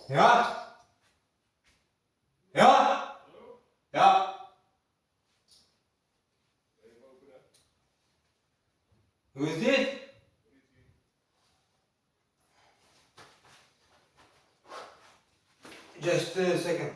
Ja? Ja? Ja? Who is this? Just a second.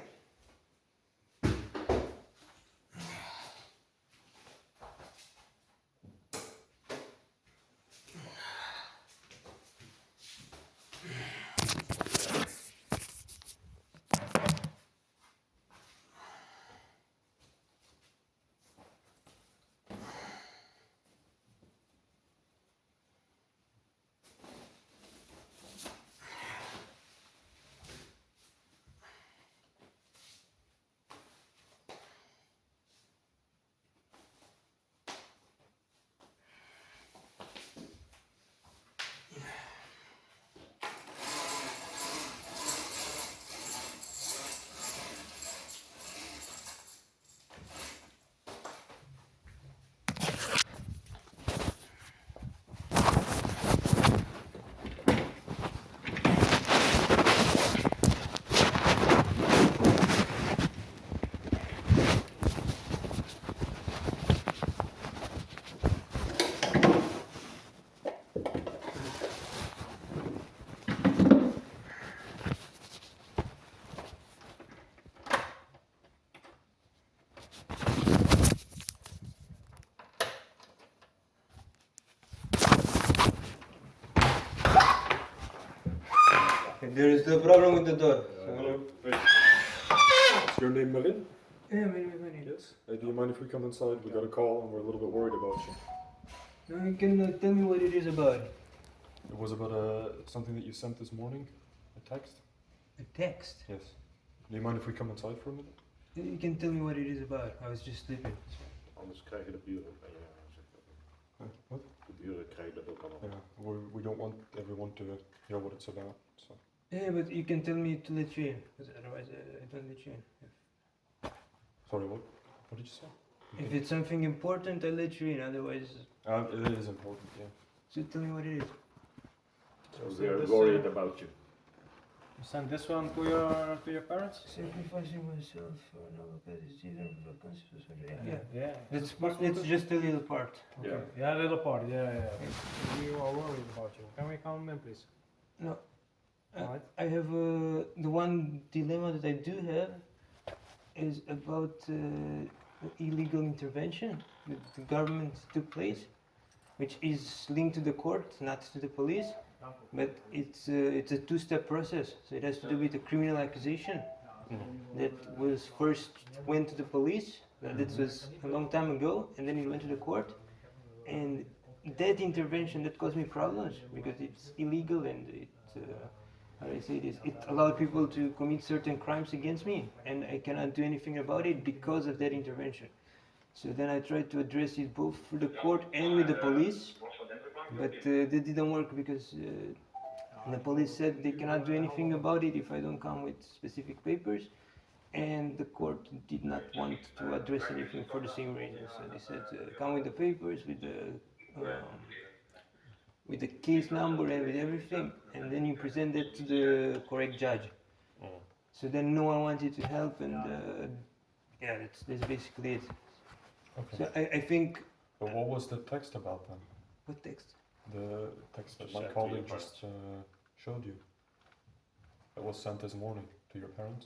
There is the problem with the door. Is your name Marin? Yeah, maybe. Yes. Hey, do you mind if we come inside? We got a call and we're a little bit worried about you. Now you can tell me what it is about. It was about something that you sent this morning, a text. A text? Yes. Do you mind if we come inside for a minute? You can tell me what it is about. I was just sleeping. Anders krijg je de buren bij je. What? De buren krijgen dat ook allemaal. Yeah, we don't want everyone to hear what it's about. So. Yeah, but you can tell me to let you in, because otherwise I don't let you in. Sorry, what? What did you say? If it's something important, I'll let you in. Otherwise, It is important, yeah. so tell me what it is. So we are worried about you. You send this one to your parents? Sacrificing myself for another decision for consequences. Yeah. Let's just a little part. Yeah. Yeah, little part. Yeah. We are worried about you. Can we come in, please? No. Alright. I have the one dilemma that I do have is about illegal intervention that the government took place, which is linked to the court, not to the police. But it's a two-step process. So it has to do with a criminal accusation that was first went to the police. That was a long time ago, and then it went to the court. And that intervention that caused me problems because it's illegal and it. How do I say this? It allowed people to commit certain crimes against me, and I cannot do anything about it because of that intervention. So then I tried to address it both through the court and with the police, but that didn't work because the police said they cannot do anything about it if I don't come with specific papers, and the court did not want to address anything for the same reason. So they said come with the papers, with the case number and with everything, and then you present it to the correct judge. So then no one wanted to help, and that's basically it. Okay. So I think. But what was the text about then? What text? The text that Just my sent to colleague your just showed you. That was sent this morning to your parents.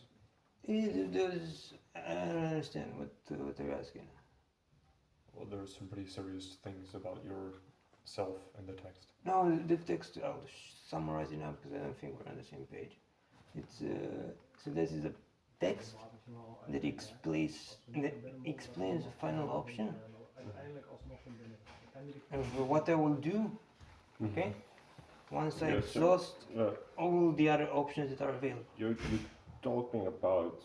I don't understand what they're asking. Well, there's some pretty serious things about yourself in the text. No, the text, I'll summarize it now because I don't think we're on the same page. It's so this is a text that explains the final option of what I will do. Okay, once I exhaust all the other options that are available. You're talking about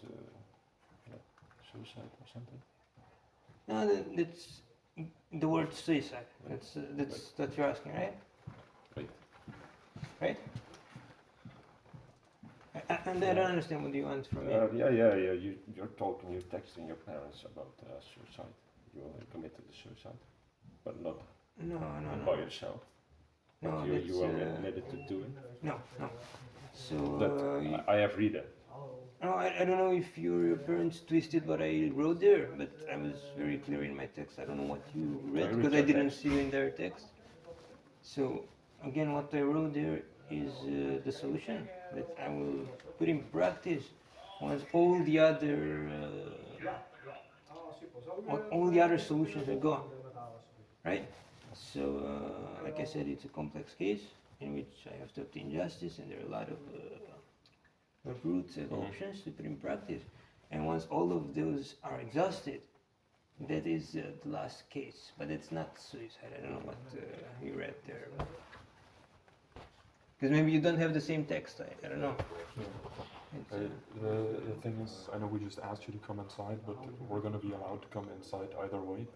suicide or something? No, that's the word suicide. That's what you're asking, right? Right? And I don't understand what you want from me. Yeah. You're texting your parents about suicide. You committed the suicide, but not No. by yourself. No, You are ready to do it. No. So That I have read it. no, I don't know if your parents twisted what I wrote there, but I was very clear in my text. I don't know what you read read because I your didn't text. see you in their text. So again, what I wrote there is the solution that I will put in practice once all the other solutions are gone, right? So, like I said, it's a complex case in which I have to obtain justice, and there are a lot of routes and options to put in practice. And once all of those are exhausted, that is the last case. But it's not suicide. I don't know what you read there. Because maybe you don't have the same text. I don't know. It's, The thing is, I know we just asked you to come inside, but we're going to be allowed to come inside either way.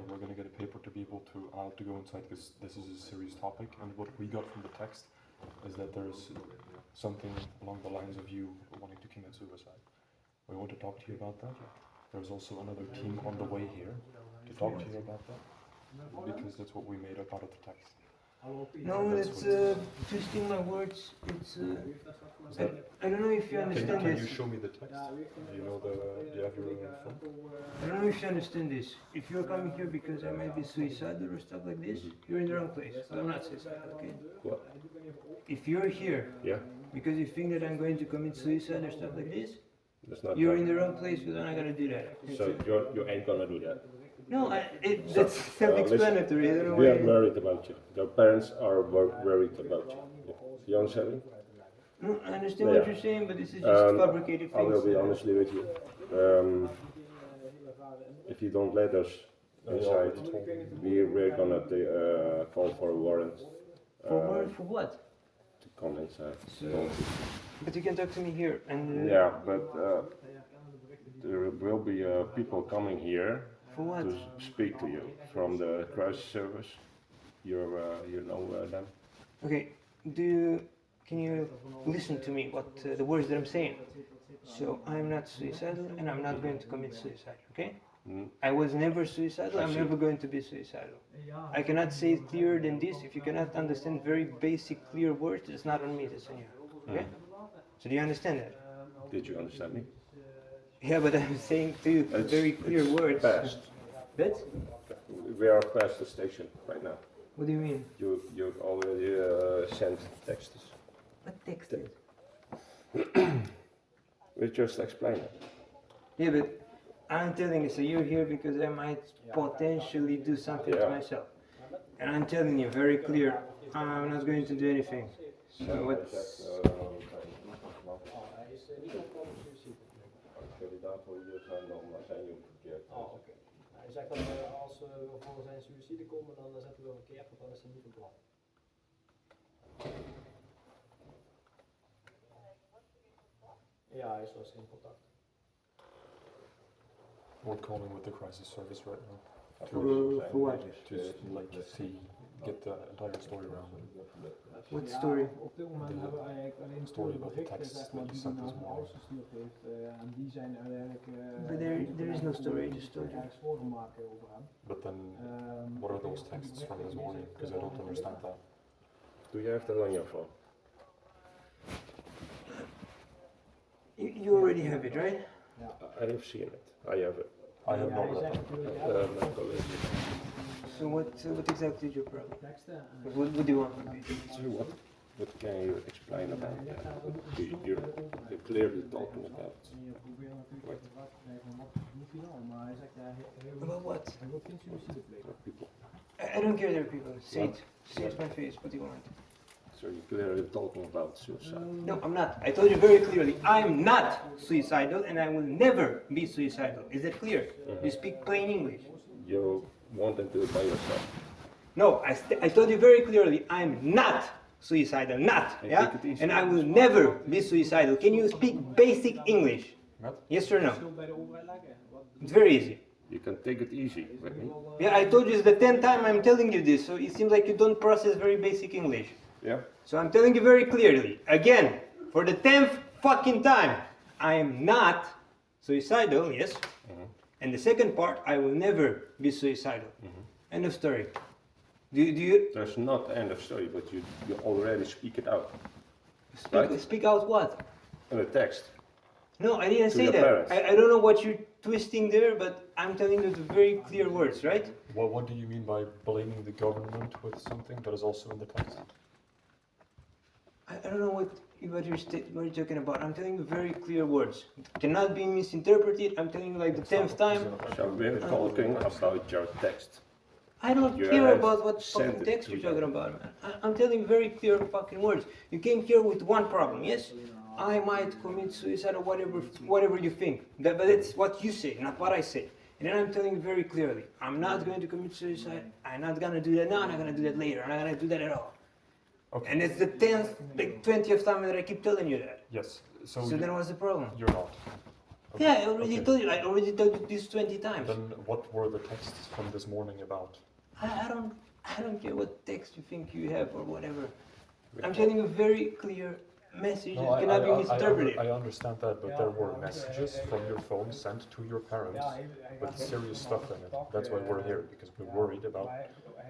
We're going to get a paper to be able to allowed to go inside because this is a serious topic. And what we got from the text is that there's something along the lines of you wanting to commit suicide. We want to talk to you about that. There's also another team on the way here to talk to you about that because that's what we made up out of the text. no, it's twisting my words. It's I don't know if you understand Can you this. show me the text? Do you know do you have your phone? I don't know if you understand this. If you're coming here because I might be suicidal or stuff like this, you're in the wrong place. But I'm not suicidal, okay? What? If you're here Yeah, because you think that I'm going to commit suicide or stuff like this, that's not. you're in the wrong place because I'm not gonna do that. So you ain't gonna do that. No, that's self-explanatory. I don't know We are why. worried about you. Your parents are worried about you. You understand me? No, I understand what Yeah. you're saying, but this is just fabricated I will things. be honestly with you. If you don't let us inside, we're gonna call for a warrant For what? to come inside. So, but you can talk to me here, and Yeah, but there will be people coming here for what? to speak to you from the crisis service. You know them. Okay, can you listen to me? What the words that I'm saying? So I'm not suicidal, and I'm not going to commit suicide. Okay? Mm. I was never suicidal. I I'm see. never going to be suicidal. I cannot say it clearer than this. If you cannot understand very basic, clear words, it's not on me. It's on you. Okay? So do you understand that? Did you understand me? Yeah, but I'm saying to you very clear it's words. Past. But We are past the station right now. what do you mean? You already sent texts. What text is? We just explain it. Yeah, but I'm telling you, so you're here because I might potentially do something to Yeah. myself. And I'm telling you very clear, I'm not going to do anything. So what's... Hij zegt dat als we voor zijn suïcide komen, dan zetten we verkeerd, want dan is hij niet van plan. Ja, hij is wel eens in contact. We're calling with the crisis service right now For what? to like get the entire story around it. What story? Op dit moment hebben we eigenlijk alleen Story twee about the berichten, text zeg maar, that you die sent hij this naar zijn morning. ouders gestuurd heeft. En die zijn uiteindelijk But there is no story, just story. ergens voorgemaakt over hem. But then, what are those texts from this morning? Because I don't understand that. Do you have that on your phone? You already have it, right? I have seen it. I have it. I have Ja, not hij read zegt that. natuurlijk, My colleague. So what exactly is your problem? teksten. What do you want from me? So what can you explain about that? You're clearly talking about. Je probeert natuurlijk Wat? te vragen te krijgen van wat moet hij nou, maar hij zegt About what? hij wil geen suïcide plegen. What people. I don't care there, people. Say it. Say it to my face. What do you want? So you're clearly talking about suicide. No, I'm not. I told you very clearly, I'm not suicidal and I will never be suicidal. Is that clear? You speak plain English. You want to do it by yourself. No, I told you very clearly, I'm not suicidal. Not. Hey, Yeah? take it easy. And I will never be suicidal. Can you speak basic English? What? Yes or no? Schuld bij de overheid leggen. It's very easy. You can take it easy with me. Yeah, I told you it's the 10th time I'm telling you this, so it seems like you don't process very basic English. Yeah? So I'm telling you very clearly, again, for the 10th fucking time, I am not suicidal, yes? And the second part, I will never be suicidal. End of story. Do you... There's not end of story, but you already speak it out. Right. Speak out what? In the text. No, I didn't To say your that. parents. I don't know what you're twisting there, but I'm telling you the very clear words, right? Well, what do you mean by blaming the government with something that is also in the text? I don't know what you're talking about. I'm telling you very clear words. It cannot be misinterpreted. I'm telling you like the 10th time. So we're talking about your text. I don't You care have about what sent fucking it text to you're talking them. about, man. I'm telling you very clear fucking words. You came here with one problem, yes? I might commit suicide or whatever you think. But that's what you say, not what I say. And then I'm telling you very clearly, I'm not going to commit suicide. I'm not gonna do that now. I'm not gonna do that later. I'm not gonna do that at all. Okay. And it's the 10th, like 20th time that I keep telling you that. Yes. So, So then what's the problem? you're not. Okay. Yeah, I already Okay. told you. I already told you this 20 times. Then what were the texts from this morning about? I don't care what text you think you have or whatever. I'm telling you a very clear message that cannot be misinterpreted. I understand that, but there were messages from your phone sent to your parents with serious stuff in it. That's why we're here, because we're worried about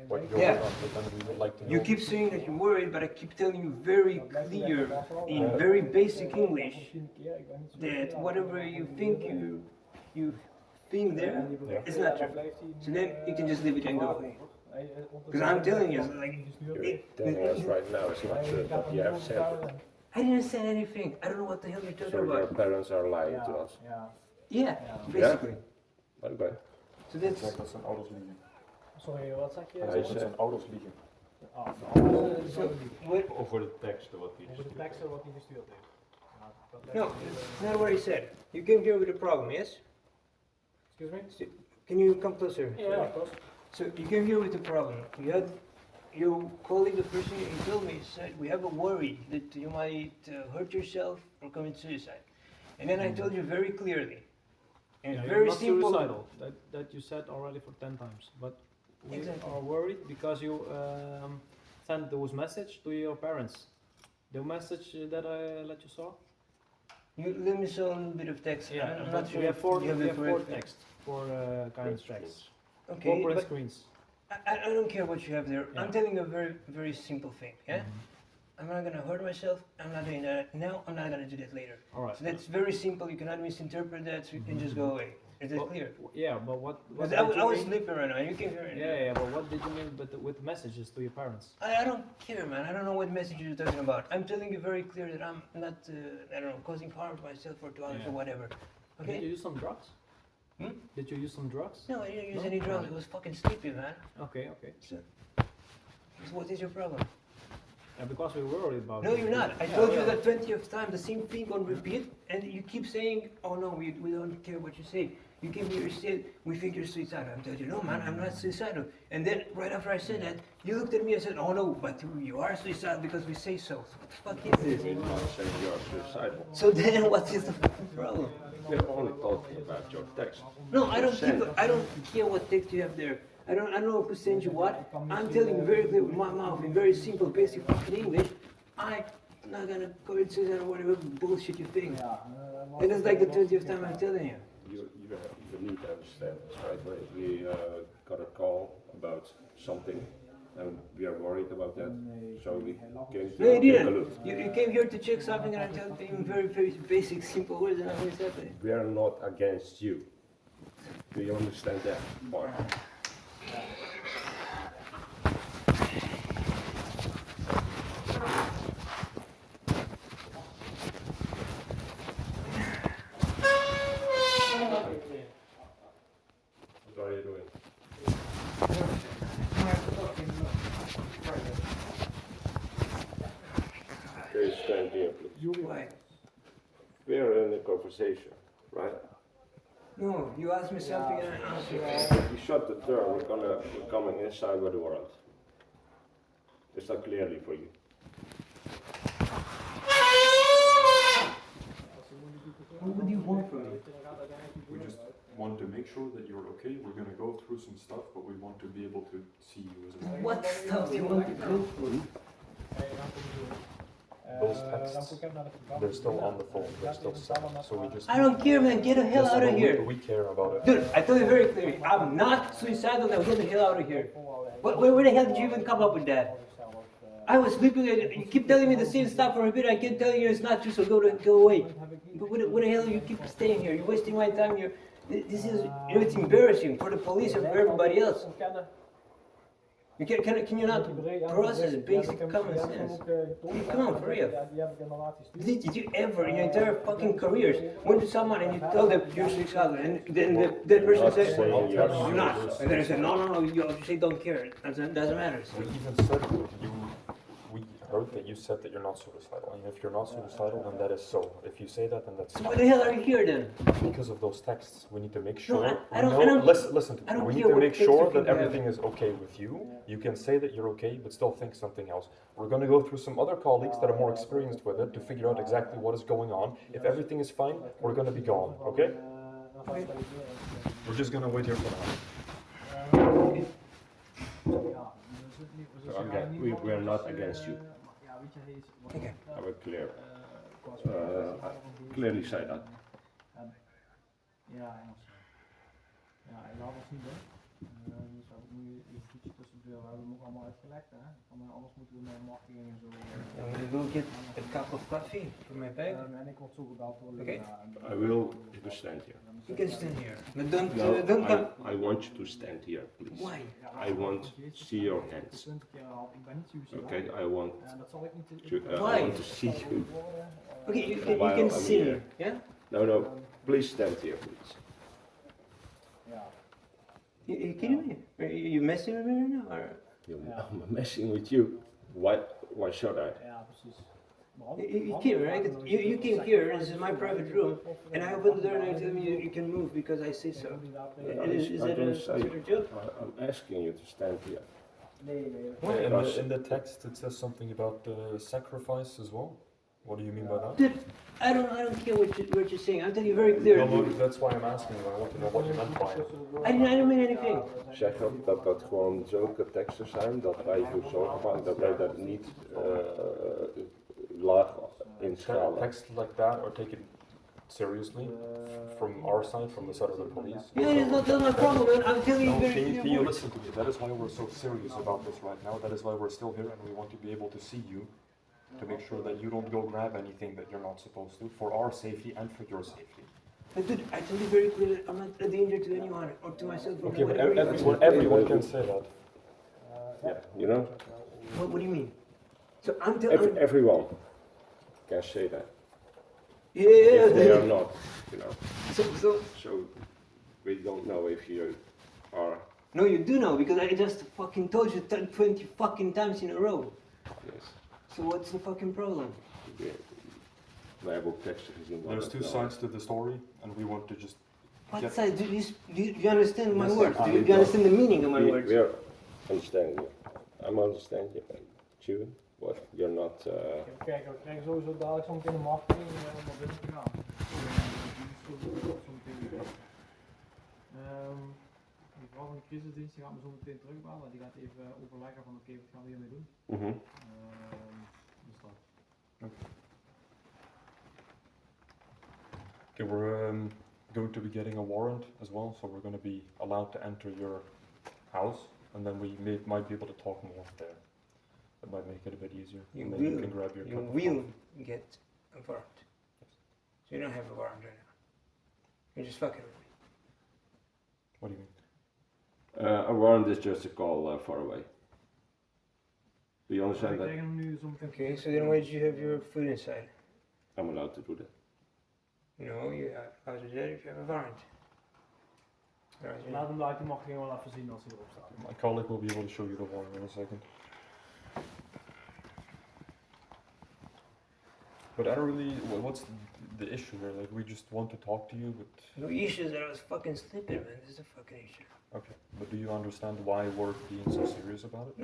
what you're Yeah. about, but then we would like to know. You keep saying that you're worried, but I keep telling you very clear, in very basic English, that whatever you think there is not true. So then you can just leave it and go away. Because I'm telling you, like, You're telling us right now it's not true, but you have said it. I didn't say anything. I don't know what the hell you're talking So your about. parents are lying to us. Yeah, basically. Okay. So that's Exact, dat is een ouders liegen. Sorry, wat zeg je? Hij Dat is een ouders liegen. so. What? Over de teksten wat die Over de teksten wat hij gestuurd heeft. No, it's not what he said. You came here with a problem, yes? Excuse me? Can you come closer? Yeah, of course. So you came here with a problem. You had your colleague, the person you told me, said we have a worry that you might hurt yourself or commit suicide. And then I told you very clearly, and Yeah, very you're not simple. suicidal. That you said already for 10 times. But we Exactly. are worried because you sent those message to your parents. The message that I let you saw. You let me show a little bit of text. I'm not sure we have if four. you have We the have four correct text, four kind of tracks, Okay, four print but screens. I don't care what you have there. I'm Yeah. telling you a very, very simple thing. Yeah, Mm-hmm. I'm not gonna hurt myself. I'm not doing that now. I'm not gonna do that later. All right. So that's very simple. You cannot misinterpret that. So you can just go away. Is that Well, clear? Yeah, but what? Because did I you was mean- sleeping right now, and you came here. And Yeah, but what did you mean with messages to your parents? I don't care, man. I don't know what message you're talking about. I'm telling you very clear that I'm not, I don't know, causing harm to myself or to others Yeah. or whatever. Did you Okay? use some drugs? Hmm? Did you use some drugs? No, I didn't use No? any drugs. I was fucking sleepy, man. Okay. So, what is your problem? Yeah, because we're worried about. No, it. you're not. I Yeah, told you yeah. the 20th time the same thing on repeat, and you keep saying, oh no, we don't care what you say. You came here and said, we think you're suicidal. I'm telling you, no man, I'm not suicidal. And then right after I said that, you looked at me and said, oh no, but you are suicidal because we say so. What the fuck is this? I'm not saying you're suicidal. So then what is the fucking problem? We're only talking about your text. No, I don't Send give I don't care what text you have there. I don't know who sent you what. I'm telling you very clear with my mouth in very simple, basic fucking English. I'm not gonna commit suicide or whatever bullshit you think. And it's like the 20th time I'm telling you. You need to understand this right away. We got a call about something and we are worried about that. So we came No, to you take a didn't. look. You came here to check something and I tell you in very, very basic, simple words and nothing is happening. We are not against you. Do you understand that part? What are you doing? Okay, stand here, please. Why? We are in a conversation, right? No, you asked me something and I answered. If you shut the door, we're coming inside with the world. Is that clearly for you? What would you want from me? We just want to make sure that you're okay. We're gonna go through some stuff, but we want to be able to see you as a man. What stuff do you want to go through? Those texts, they're still on the phone, they're still sent, so we just... I don't care, man. Get the hell Yes, out but of here. We care about it. Dude, I tell you very clearly, I'm not suicidal. Now get the hell out of here. Where the hell did you even come up with that? I was sleeping and you keep telling me the same stuff for a bit. I keep telling you it's not true, so go away. But what the hell you keep staying here? You're wasting my time. This is, it's embarrassing for the police and for everybody else. Can you not process basic common sense? Come on, for real. Did you ever in your entire fucking careers went to someone and you tell them you're suicidal and then that person said, saying you're you're not. And then I said, no, you say don't care. It doesn't matter. We even said we heard that you said that you're not suicidal, and if you're not suicidal, then that is so. If you say that, then that's So why the hell are you here then? because of those texts. We need to make sure. I don't- Listen to I me. don't We need care to what make text sure you that have. everything is okay with you. You can say that you're okay, but still think something else. We're going to go through some other colleagues that are more experienced with it to figure out exactly what is going on. If everything is fine, we're going to be gone. Okay? We're just going to wait here for now. Again, we are not against you. Okay. I will clearly say that. Ja, Engels. Ja, en dat was niet leuk. Dus ook nu je voetje tussendoor. We hebben hem ook allemaal uitgelegd, hè. Anders moeten we met marketing en zo. I will get a cup of coffee for my bag. En ik word zo gebeld door Okay. I will stand here. You can stand here, but don't No, don't come. I want you to stand here, please. Why? I want to see your hands. 20 keer al. Ik ben niet suicidaal. Okay, I want Dat zal ik niet. to, Why? I want to see you. Okay, you While can I'm see here. me, yeah? No, please stand here, please. Ja. You kidding me? Are you messing with me right now? Or? I'm messing with you. Why should I? Ja, precies. You came, right? You came here, this is my private room, and I opened the door and I tell you you can move because I say so. Is that a sort of joke? I'm asking you to stand here. In the text, it says something about sacrifice as well. What do you mean by that? Dude, I don't care what you're saying. I'm telling you very clearly. No, that's why I'm asking you. I want to know what you meant by it. I don't mean anything. Zeg dat gewoon zulke teksten zijn dat wij ervoor zorgen maken dat wij dat niet laag inschalen. Text like that are taken seriously from our side, from the side of the police. Yeah, that's my problem, man. I'm telling you No, very can you clearly. listen to me? That is why we're so serious about this right now. That is why we're still here and we want to be able to see you to make sure that you don't go grab anything that you're not supposed to for our safety and for your safety. But dude, I tell you very clearly, I'm not a danger to anyone or to myself. Or Okay, but whatever. everyone can say that. Yeah, you know, What do you mean? So I'm telling everyone can say that. Yeah. If they are not, you know. So We don't know if you are. no, you do know because I just fucking told you 20 fucking times in a row. Yes. So what's the fucking problem? We hebben ook teksten gezien. waar There's dat two wel- sides to the story and we want to just What get side? Do you understand my Yes, words? Do I you do. understand the meaning of my We words? are understanding you. I'm understanding you. But you're not. Kijk, we krijgen sowieso dadelijk zometeen de marketing om naar binnen te gaan. Die vrouw van de crisisdienst die gaat me zo meteen terugbellen. Die gaat even overleggen van oké, wat gaan we hiermee doen. Dus dat. Okay, we're going to be getting a warrant as well, so we're going to be allowed to enter your house, and then we might be able to talk more there. That might make it a bit easier. You and then you will. can grab your You cup of will coffee. get a warrant. So you don't have a warrant right now. You're just fucking with me. What do you mean? A warrant is just a call far away. Do you We understand that? krijgen hem nu zo meteen. Okay, so then why did you have your food inside? I'm allowed to do that. No, you're allowed to do that if you have a warrant. Alright, Laat hem uit, die mag je wel even zien als hij erop staat. My colleague will be able to show you the warrant in a second. But I don't really. What's the issue here? Like, we just want to talk to you, but No issue is that I was fucking sleeping, man. This is a fucking issue. okay. But do you understand why we're being so serious about it?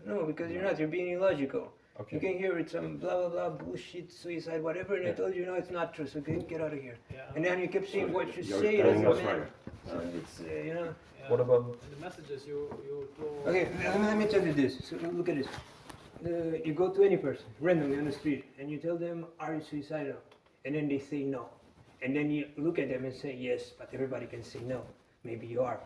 No, because you're not. You're being illogical. You Okay. came here with some blah blah blah bullshit, suicide, whatever, and I Yeah. told you no, it's not true. So get out of here. Yeah. And then you kept saying what you You're say telling doesn't us matter. right. So it's you know. What about? the messages you told? Okay, let me tell you this. So look at this. You go to any person randomly on the street and you tell them, "Are you suicidal?" And then they say no. And then you look at them and say, "Yes," but everybody can say no. Maybe you are.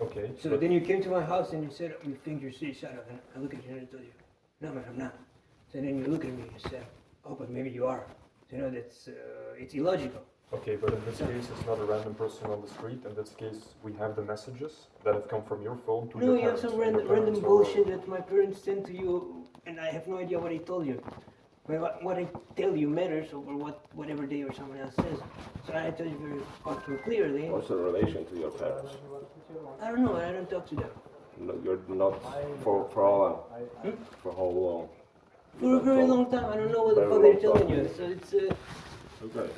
Okay. So but- then you came to my house and you said, "We think you're suicidal." And I look at you and I tell you, No, but I'm not. So then you look at me and say, oh, but maybe you are. So, you know, that's, it's illogical. Okay, but in this case, it's not a random person on the street. In this case, we have the messages that have come from your phone to No, your you have parents. some and your random parents are- bullshit that my parents sent to you, and I have no idea what they told you. But what I tell you matters over whatever they or someone else says. So I told you very fucking clearly. What's the relation to your parents? I don't know, I don't talk to them. No, you're not for how long? For how long? For a very long time, I don't know what the Very fuck they're long telling time. you. So it's, Okay.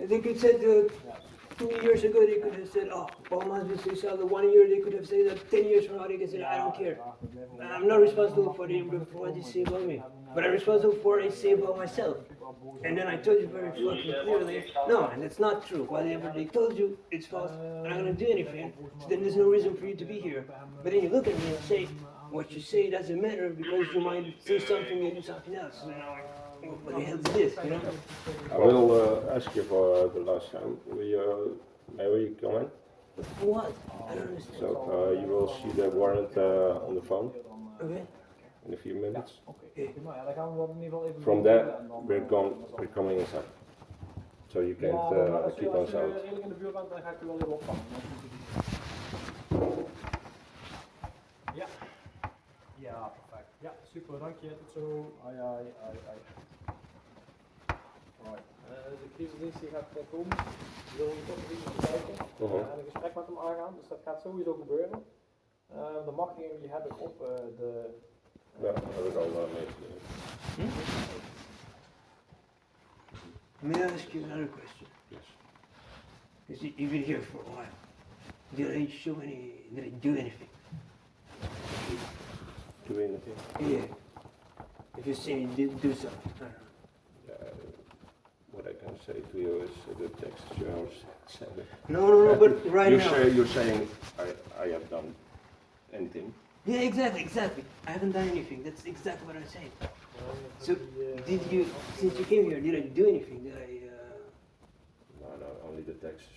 they could said 2 years ago, they could have said, oh, Paul must be suicidal. 1 year, they could have said that. 10 years from now, they could say, I don't care. I'm not responsible for what they say about me. But I'm responsible for what I say about myself. And then I told you very fucking clearly, no, and that's not true. Whatever they told you, it's false. I'm not gonna do anything. So then there's no reason for you to be here. But then you look at me and say, what you say doesn't matter because you might say something and do something else. You know, like, what the hell is this? You know? I will ask you for the last time. May we comment? For what? I don't understand. So you will see the warrant on the phone Okay. in a few minutes. Oké, prima. Ja, dan gaan we dat in ieder geval even From doen there, en dan, we're coming inside. So you ja, can't maar als keep je us out. redelijk in de buurt bent, dan ga ik u wel even opvangen. Ja. Ja, perfect. Ja, super, dank je. Tot zo. Ai, ai, ai, ai. Alright. De crisisdienst die gaat komen. Die wil toch even kijken en een gesprek met hem aangaan. Dus dat gaat sowieso gebeuren. De machtiging die heb ik op de... Ja, dat heb ik al meegekregen. May I ask you another question? Yes. Because you've been here for a while. Did I do anything? Do anything? Yeah. If you say you did do something, I don't know. What I can say to you is the text you are sending. No, but right now. You're saying I have done anything. Yeah, exactly. I haven't done anything. That's exactly what I'm saying. So, did you, since you came here, did I do anything? Did I, No, only the text.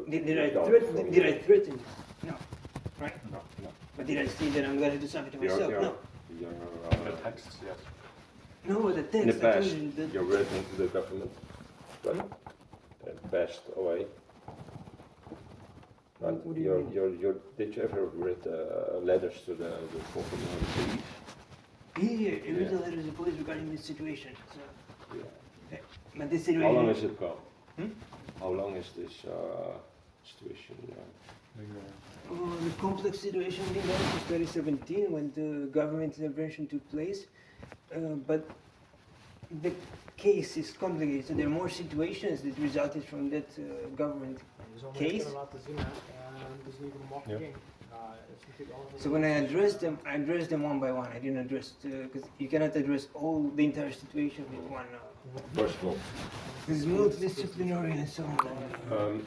did I done threaten? from Did you. I threaten you? No. Right? No. But did I say that I'm gonna do something to myself? No. The texts, yes. No, the text. In the I told past, you that- you're written to the government, but passed away. But What do you mean? did you ever read letters to the former police? Yeah, I read Yeah. a letter to the police regarding this situation. So, Yeah. but this How situation. long has it gone? Hmm? How long is this situation? The complex situation began in 2017 when the government intervention took place, but the case is complicated. So there are more situations that resulted from that government. Je zal me Case? kunnen laten zien, hè. Het is niet een machtiging. Het is natuurlijk alles. So when I addressed them one by one. I didn't address because you cannot address all the entire situation with one. Personal. This is multidisciplinary and so on.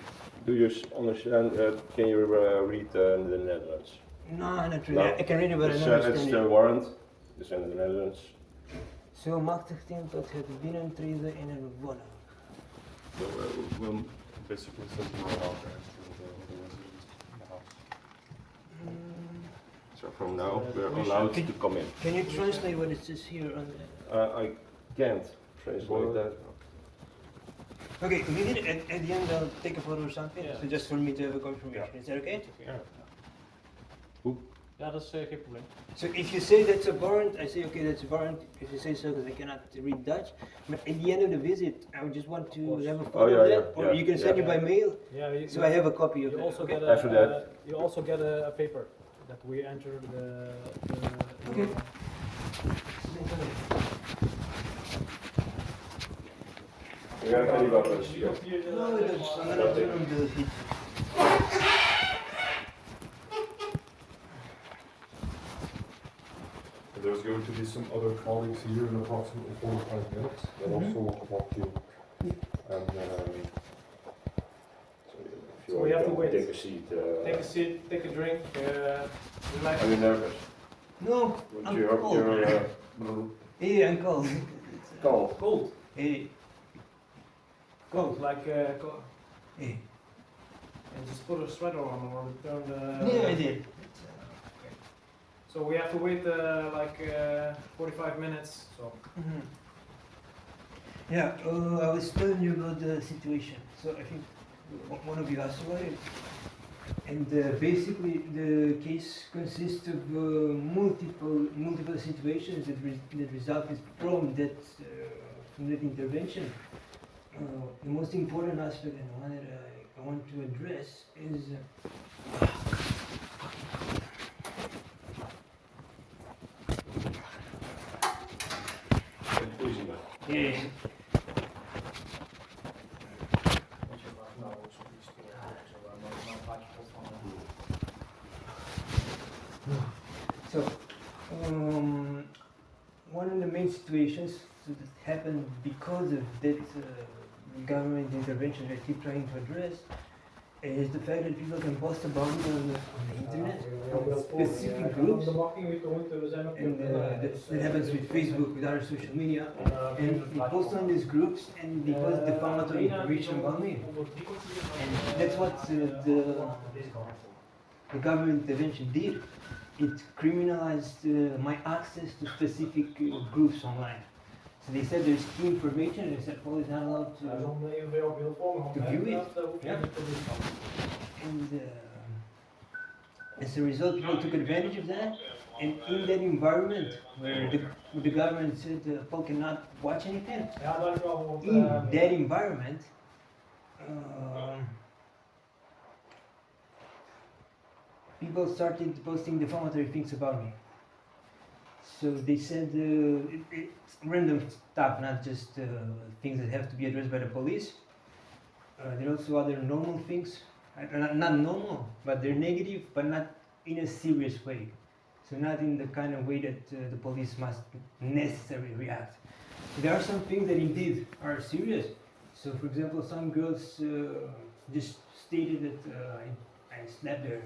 Do you understand? Can you read the Netherlands? No, not really. No. I can read it, but I It's, don't it's understand the it. warrant. It's in the Netherlands. Zo machtig team tot het binnentreden in een woning. So we'll basically send you around there to the residents in the house. So from now we're allowed to come in. Can you translate what it says here on the... I can't translate that. Okay, maybe at the end I'll take a photo or something, Yeah. so just for me to have a confirmation. Is that okay? Yeah. Ja, dat is geen probleem. So if you say that's a warrant, I say okay, that's a warrant. If you say so, because I cannot read Dutch. But at the end of the visit, I would just want to course. have a Oh, photo yeah, of yeah, that, or yeah, you can send yeah. it by mail, Yeah, so I have a copy of you that. also Okay? get After that. you also get a paper that we enter the Okay. You have any weapons here? No, that's I'm gonna turn on the heat. There's going to be some other colleagues here in approximately 45 minutes that also want to talk to you. And If you So we have to wait. take a seat. Take a seat, take a drink, relax. Are you nervous? No, I'm cold. Yeah, I'm cold. Cold. Cold. Hey, Cold, like hey. and just put a sweater on or turn the. Yeah, I did. So we have to wait like 45 minutes. So. Mhm. Yeah, I was telling you about the situation. So I think one of you asked about it. And basically, the case consists of multiple situations that resulted from that intervention. The most important aspect and the one that I want to address is Easy man. yeah. Als je vraagt, nou, is het iets zo, maar dan praat je tot van. So, one of the main situations that happened because of that government intervention that I keep trying to address is the fact that people can post about it on the internet, on specific groups, and that happens with Facebook, with other social media, and they post on these groups and they post defamatory information about me. And that's what the government intervention did. It criminalized my access to specific groups online. So they said there's key information and they said police is not allowed to view it. Yeah. And as a result, people took advantage of that. And in that environment where the government said people cannot watch anything, in that environment, people started posting defamatory things about me. So they said it's random stuff, not just things that have to be addressed by the police. There are also other normal things, not normal, but they're negative, but not in a serious way. So not in the kind of way that the police must necessarily react. There are some things that indeed are serious. So for example, some girls just stated that I slapped their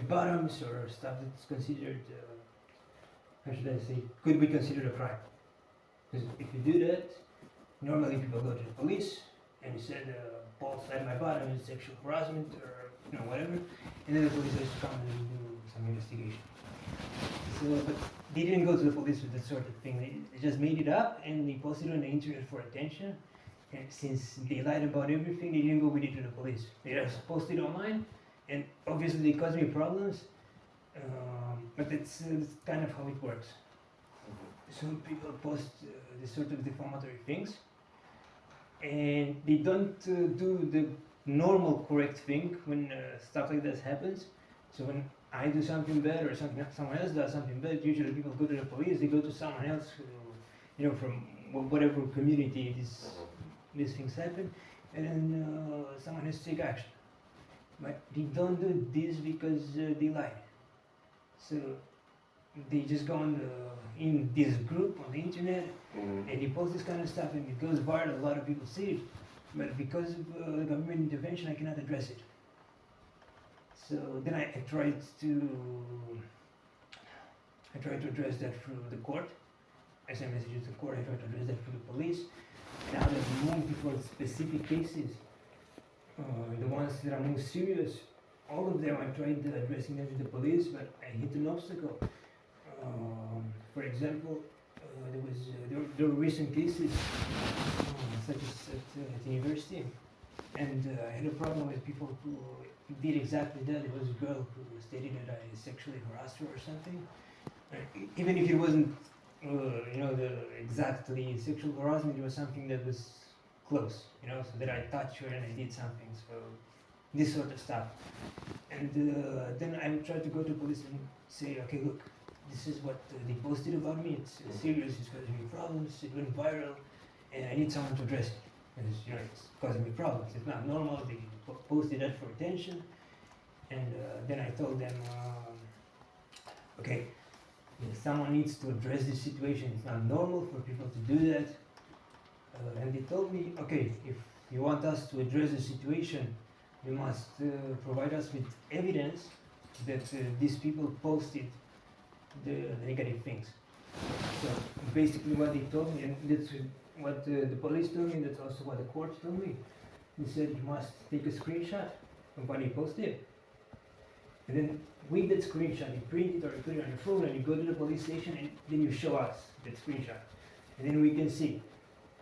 bottoms or stuff that's considered, how should I say, could be considered a crime. Because if you do that, normally people go to the police and you said, Paul slapped my bottom, it's sexual harassment or whatever, and then the police has to come and do some investigation. So, but they didn't go to the police with that sort of thing. They just made it up and they posted it on the internet for attention. And since they lied about everything, they didn't go with it to the police. They just posted it online, and obviously they caused me problems. But that's kind of how it works. So people post this sort of defamatory things, and they don't do the normal correct thing when stuff like this happens. So when I do something bad or someone else does something bad, usually people go to the police, they go to someone else who, from whatever community these things happen, and then someone has to take action. But they don't do this because they lied. So they just go in this group on the internet and they post this kind of stuff and it goes viral, a lot of people see it. But because of the government intervention, I cannot address it. So then I tried to address that through the court. I sent messages to the court, I tried to address that through the police. Now they've moved for specific cases. The ones that are most serious, all of them I tried addressing them with the police, but I hit an obstacle. For example, there were recent cases, such as at university, and I had a problem with people who did exactly that. There was a girl who stated that I sexually harassed her or something, even if it wasn't, the exactly sexual harassment. It was something that was close, so that I touched her and I did something. So this sort of stuff. And then I would try to go to police and say, okay, look, this is what they posted about me. It's serious. It's causing me problems. It went viral, and I need someone to address it because it's causing me problems. It's not normal. They posted that for attention, and then I told them, okay, someone needs to address this situation. It's not normal for people to do that. And they told me, okay, if you want us to address the situation, you must provide us with evidence that these people posted the negative things. So basically what they told me, and that's what the police told me, that's also what the court told me. They said you must take a screenshot of what he posted And then with that screenshot, you print it or you put it on your phone and you go to the police station and then you show us that screenshot. And then we can see,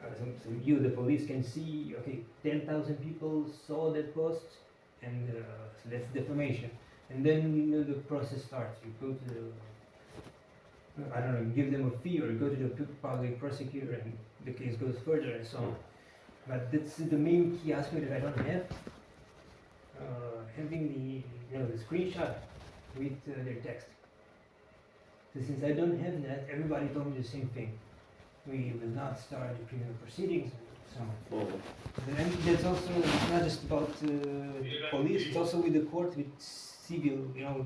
so you, the police, can see, okay, 10,000 people saw that post, and so that's defamation. And then the process starts. You go to the, I don't know, give them a fee, or you go to the public prosecutor and the case goes further and so on. But that's the main key aspect that I don't have. Having the screenshot with their text. So since I don't have that, everybody told me the same thing. We will not start the criminal proceedings and so on. And that's also not just about police, it's also with the court, with civil,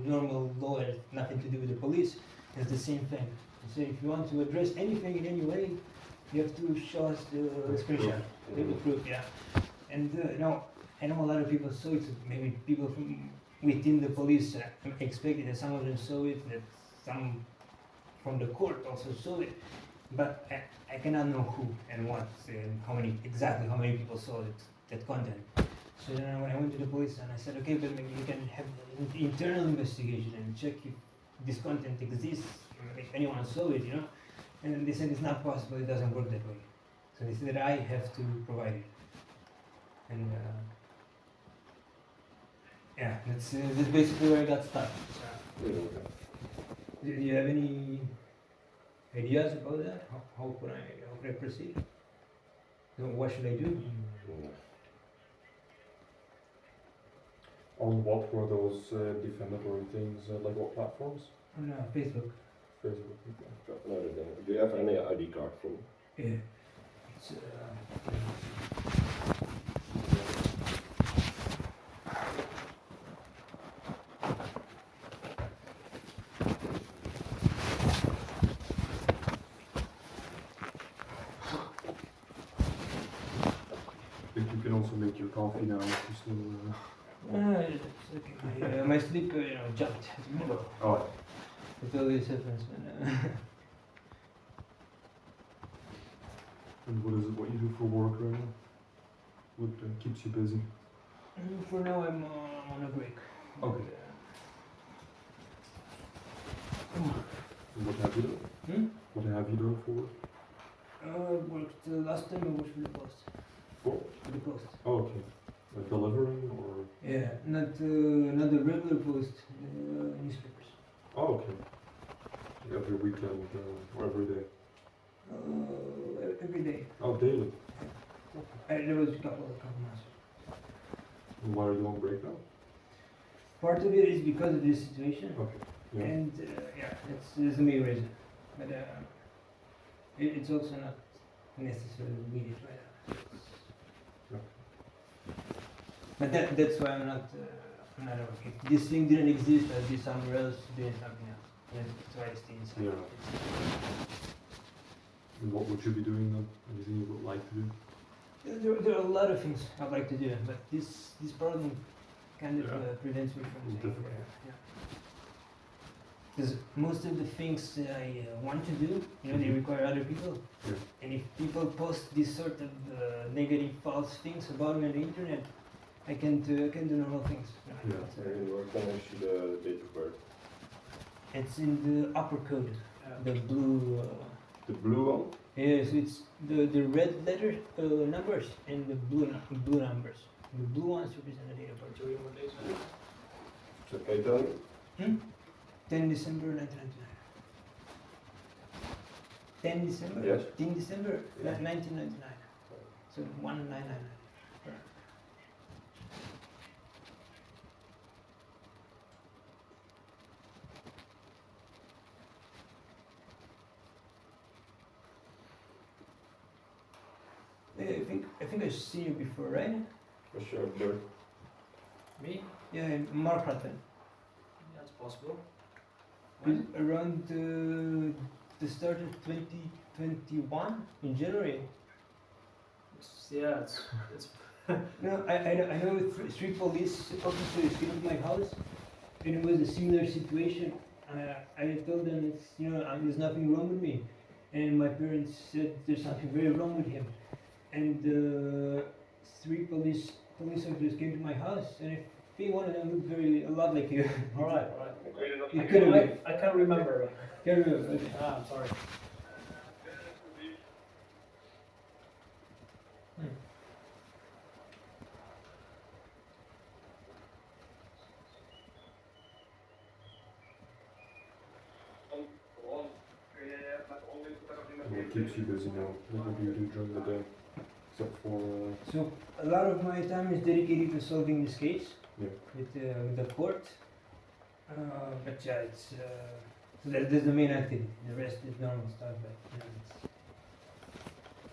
normal law, has nothing to do with the police. It's the same thing. So if you want to address anything in any way, you have to show us the screenshot, the proof, yeah. And I know a lot of people saw it, maybe people from within the police expected that some of them saw it, that some from the court also saw it, but I cannot know who and what and exactly how many people saw that content. So then when I went to the police and I said, okay, but maybe you can have an internal investigation and check if this content exists, if anyone saw it, And then they said it's not possible, it doesn't work that way. So they said that I have to provide it. And yeah, that's basically where I got stuck. So, do you have any ideas about that? How could I proceed? So what should I do? On what were those defamatory things? Like what platforms? On Facebook. Facebook. Okay. Another thing. Do you have any ID card from? Yeah. It's, I think you can also make your coffee now if you still. it's okay. My sleep, jumped. Oh, It always happens. and what is it? What you do for work right now? What keeps you busy? For now, I'm on a break. Okay. And what have you done? What have you done for work? Worked last time I worked for the post. For? For the post. Oh, okay. Like delivering or? Yeah, not the regular post, newspapers. Oh, okay. Every weekend or every day? Every day. Oh, daily. There was a couple months. And why are you on break now? Part of it is because of this situation, Okay. Yeah. and that's the main reason. But it's also not necessarily needed right now. But that's why I'm not working. If this thing didn't exist, I'd be somewhere else doing something else. That's why I stay inside. Yeah. And what would you be doing then? Anything you would like to do? There are a lot of things I'd like to do, but this problem kind of Yeah. prevents me from It's doing difficult. that. Because most of the things that I want to do, they require other people. Yeah. And if people post these sort of negative, false things about me on the internet, I can't do normal things. Yeah. And where can I see the date of birth? It's in the upper code, the blue. The blue one? Yes, it's the red letter numbers and the blue numbers. The blue ones represent the date of birth. Do you want this? So can you tell me? 10 December 1999. 10 December? Yes. 10 December Yeah. 1999. So 1999. I think I've seen you before, right? What's your birth? Me? Yeah, Mark Hutton. That's possible. Around the start of 2021 in January. Yeah, it's No, I know three police officers came to my house, and it was a similar situation. I told them there's nothing wrong with me, and my parents said there's something very wrong with him, and three police officers came to my house, and I think one of them looked a lot like you. Alright. It could have been. I can't remember. Can't remember. Okay. I'm sorry. And what keeps you busy now? What do you do during the day? Except for So a lot of my time is dedicated to solving this case yeah. with the court. But yeah, it's so that's the main activity. The rest is normal stuff. But you know, it's,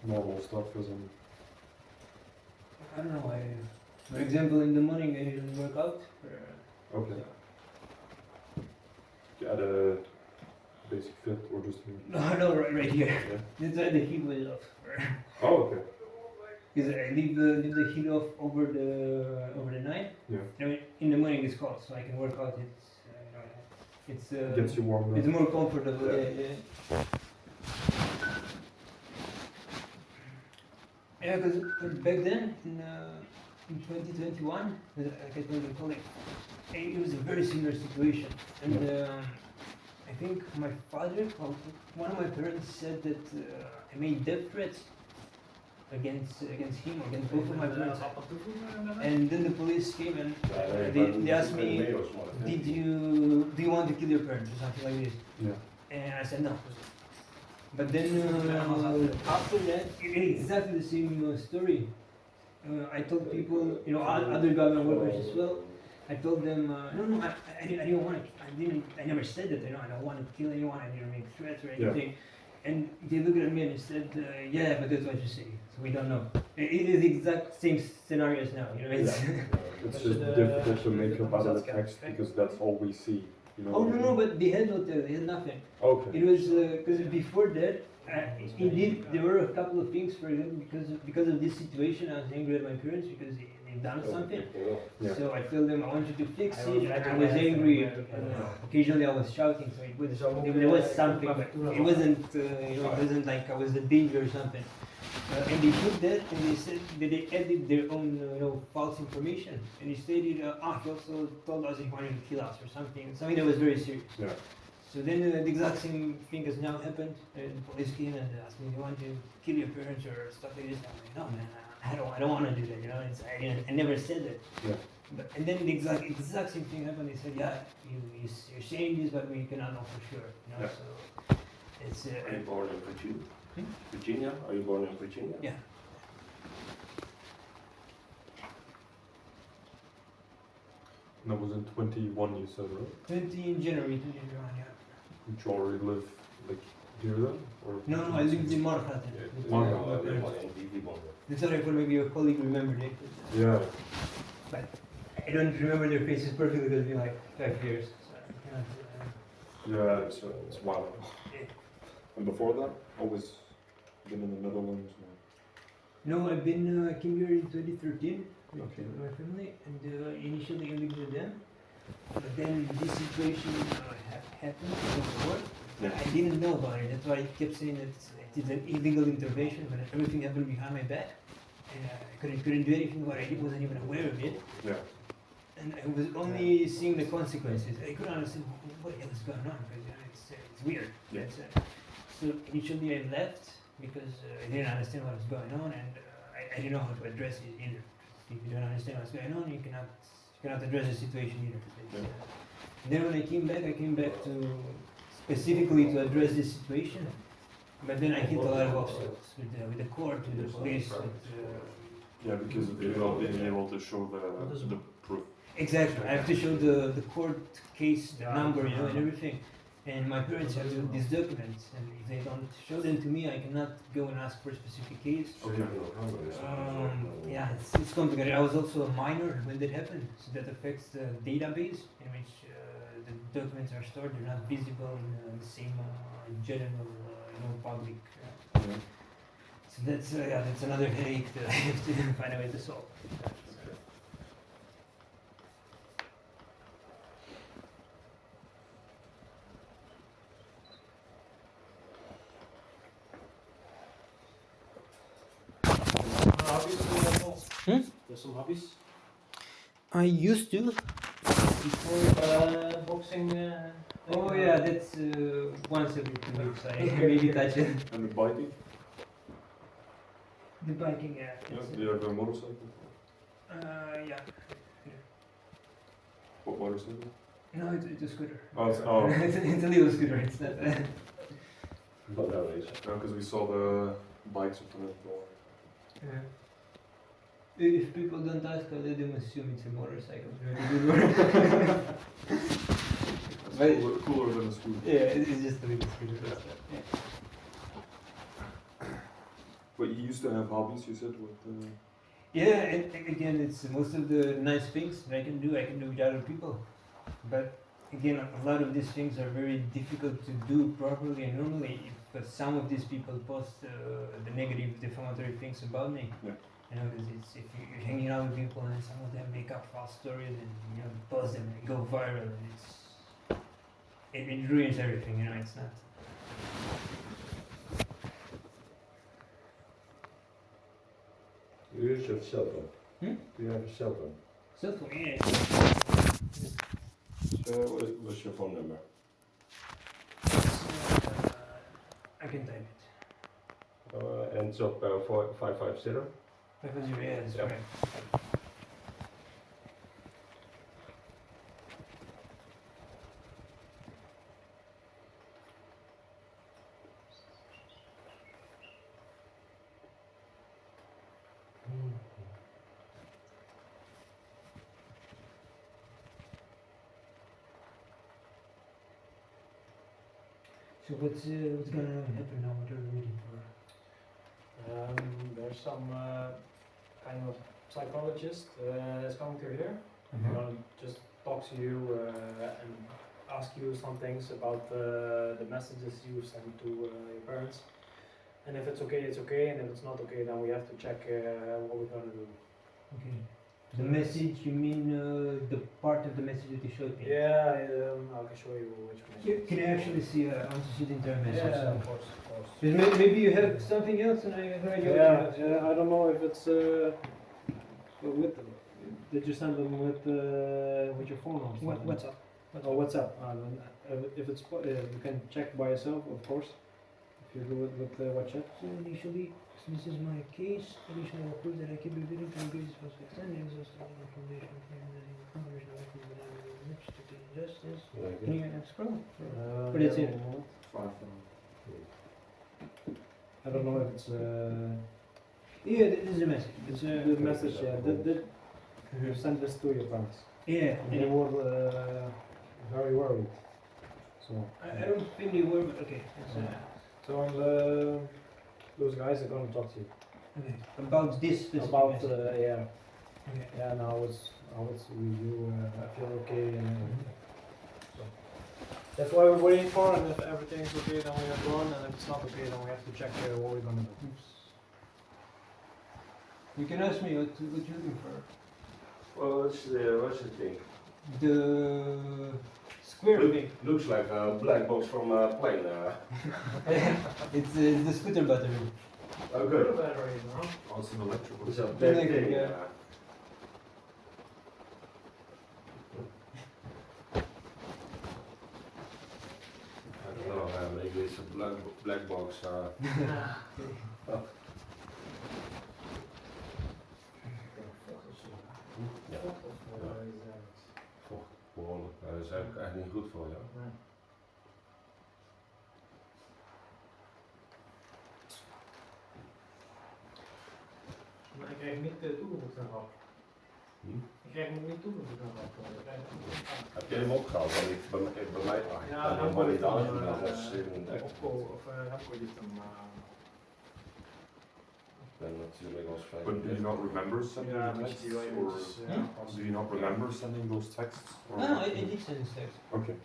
Normal stuff as in I don't know. For example, in the morning I didn't work out. okay. You had a basic fit or just No, right here. yeah. That's why the heat was off. Oh okay. Because I leave the heat off over the night. Yeah. I mean, in the morning it's cold, so I can work out. It's Gets you warm up. it's more comfortable. Yeah. Yeah. Yeah, because back then in 2021, like I told your colleague, it was a very similar situation, and I think my father, well, one of my parents said that I made death threats against him, against both of my parents. And then the police came and they asked me, do you want to kill your parents or something like this? Yeah. And I said no. But then after that, exactly the same story. I told people, you know, other government workers as well. I told them, no, I didn't want to. I never said that. You know, I don't want to kill anyone. I didn't make threats or anything. Yeah. And they looked at me and said, yeah, but that's what you say. So we don't know. It is the exact same scenarios now. You know, it's It's just difficult to make up out of the text because that's all we see. You know. Oh no, but they had nothing. Okay. It was because before that, indeed there were a couple of things. For example, because of this situation, I was angry at my parents because they've done something. Yeah. So I told them I want you to fix it. I was angry. Occasionally I was shouting. So it was there was something, but it wasn't it wasn't like I was a danger or something. And they took that and they said that they added their own false information. And he stated, he also told us he wanted to kill us or something that was very serious. Yeah. So then the exact same thing has now happened. The police came and asked me, do you want to kill your parents or stuff like this? I'm like, no man, I don't want to do that, you know. I never said that. Yeah. And then the exact same thing happened. They said, yeah, you're saying this, but we cannot know for sure, you know. Yeah. So it's Are you born in Virginia? Virginia? Are you born in Virginia? yeah. And that was in 21, you said, right? 20 in January, yeah. Did you already live like here then? Or No, I lived in Marcel. That's why I thought maybe your colleague remembered it. Yeah. But I don't remember their faces perfectly because it's been like 5 years. So I cannot, Yeah, it's a while. yeah. And before that, always been in the Netherlands. No, I came here in 2013 with Okay. my family, and initially I lived with them. But then this situation happened before. Yeah. I didn't know about it. That's why I kept saying that it's an illegal intervention, but everything happened behind my back. And I couldn't do anything about it. I wasn't even aware of it. Yeah. And I was only seeing the consequences. I couldn't understand what the hell is going on because it's weird. Yeah. So initially I left because I didn't understand what was going on, and I didn't know how to address it either. If you don't understand what's going on, you cannot address the situation either. Yeah. Then when I came back to specifically to address this situation. But then I hit a lot of obstacles with the court, with the police. Yeah, because of you not being able to show the proof. Exactly, I have to show the court case, the number, you know, and everything. And my parents have these documents, and if they don't show them to me, I cannot go and ask for a specific case. Yeah, it's complicated. I was also a minor when that happened, so that affects the database in which the documents are stored. They're not visible in the same general, public. So that's another headache that I have to find a way to solve. Hobbies? Hmm? There's some hobbies? I used to. Before boxing. Oh yeah, that's once every 2 weeks. I maybe touch it. And the biking? The biking, yeah. Yeah, it's, do you have a motorcycle? Yeah. What motorcycle? No, it's a scooter. Oh, it's it's a little scooter. It's not. But nowadays, because we saw the bikes of the Yeah. If people don't ask, I let them assume it's a motorcycle. Really good word. It's But- cooler than a scooter. Yeah, it's just a little scooter. Yeah. But you used to have hobbies, you said, with Yeah, and again, it's most of the nice things that I can do with other people. But again, a lot of these things are very difficult to do properly and normally. If some of these people post the negative, defamatory things about me, Yeah. you know, 'cause it's if you're hanging out with people and some of them make up false stories and you know post them and go viral, and it ruins everything. You know, it's not. you use your cell phone. Do you have a cell phone? So for me, What's your phone number? I can type it. Ends up 550. 500, yeah, that's Yep. right. So what's gonna happen now? What are we waiting for? There's some kind of psychologist that's coming to here. Mhm. Just talk to you and ask you some things about the messages you sent to your parents. And if it's okay, it's okay. And if it's not okay, then we have to check what we're gonna do. Okay. The message, you mean the part of the message that you showed me? Yeah, I can show you which message. Can I actually see? I want to see the entire message. Yeah, so. of course, of course. Maybe you have something else and I heard you. Yeah, I don't know if it's with. Did you send them with your phone or something? WhatsApp. Oh, WhatsApp. If it's you can check by yourself, of course. If you do it with WhatsApp. So initially, this is my case. Additional proof that I can be willing to engage this was extended. Exhaustive information claiming that the information I can be to the injustice. Can you scroll? But it's it. I don't know if it's Yeah, this is the message. It's the message. Yeah, did you send this to your parents? Yeah, And they were very worried. So. I don't think they were, but okay. It's, So those guys are gonna talk to you okay. About this specific about message. yeah. Okay. Yeah, and how it's with you, I feel okay, and so that's why we're waiting for. And if everything's okay, then we are gone. And if it's not okay, then we have to check what we're gonna do. You can ask me what you're looking for. Well, what's the thing? The square thing. Looks like a black box from a plane. It's the scooter battery. Oh, good. Battery, no? Oh, it's an electrical. It's a big Like, thing. yeah. I don't know, maybe it's a black box. Ja. Behoorlijk. Dat is eigenlijk echt niet goed voor je. Maar ik krijg niet toegevoegd aan rap. Ik krijg hem niet toegevoegd aan rap. Heb je hem opgehaald? Want bij mij Ja, dan dan helemaal niet wordt het aangedaan. dan, Dat is in een of Remco die hem. Ik ben natuurlijk als But do you not remember sending Ja, the texts? misschien wel Or eventjes, do you not remember sending those texts? Or? No, I did send this text. Okay.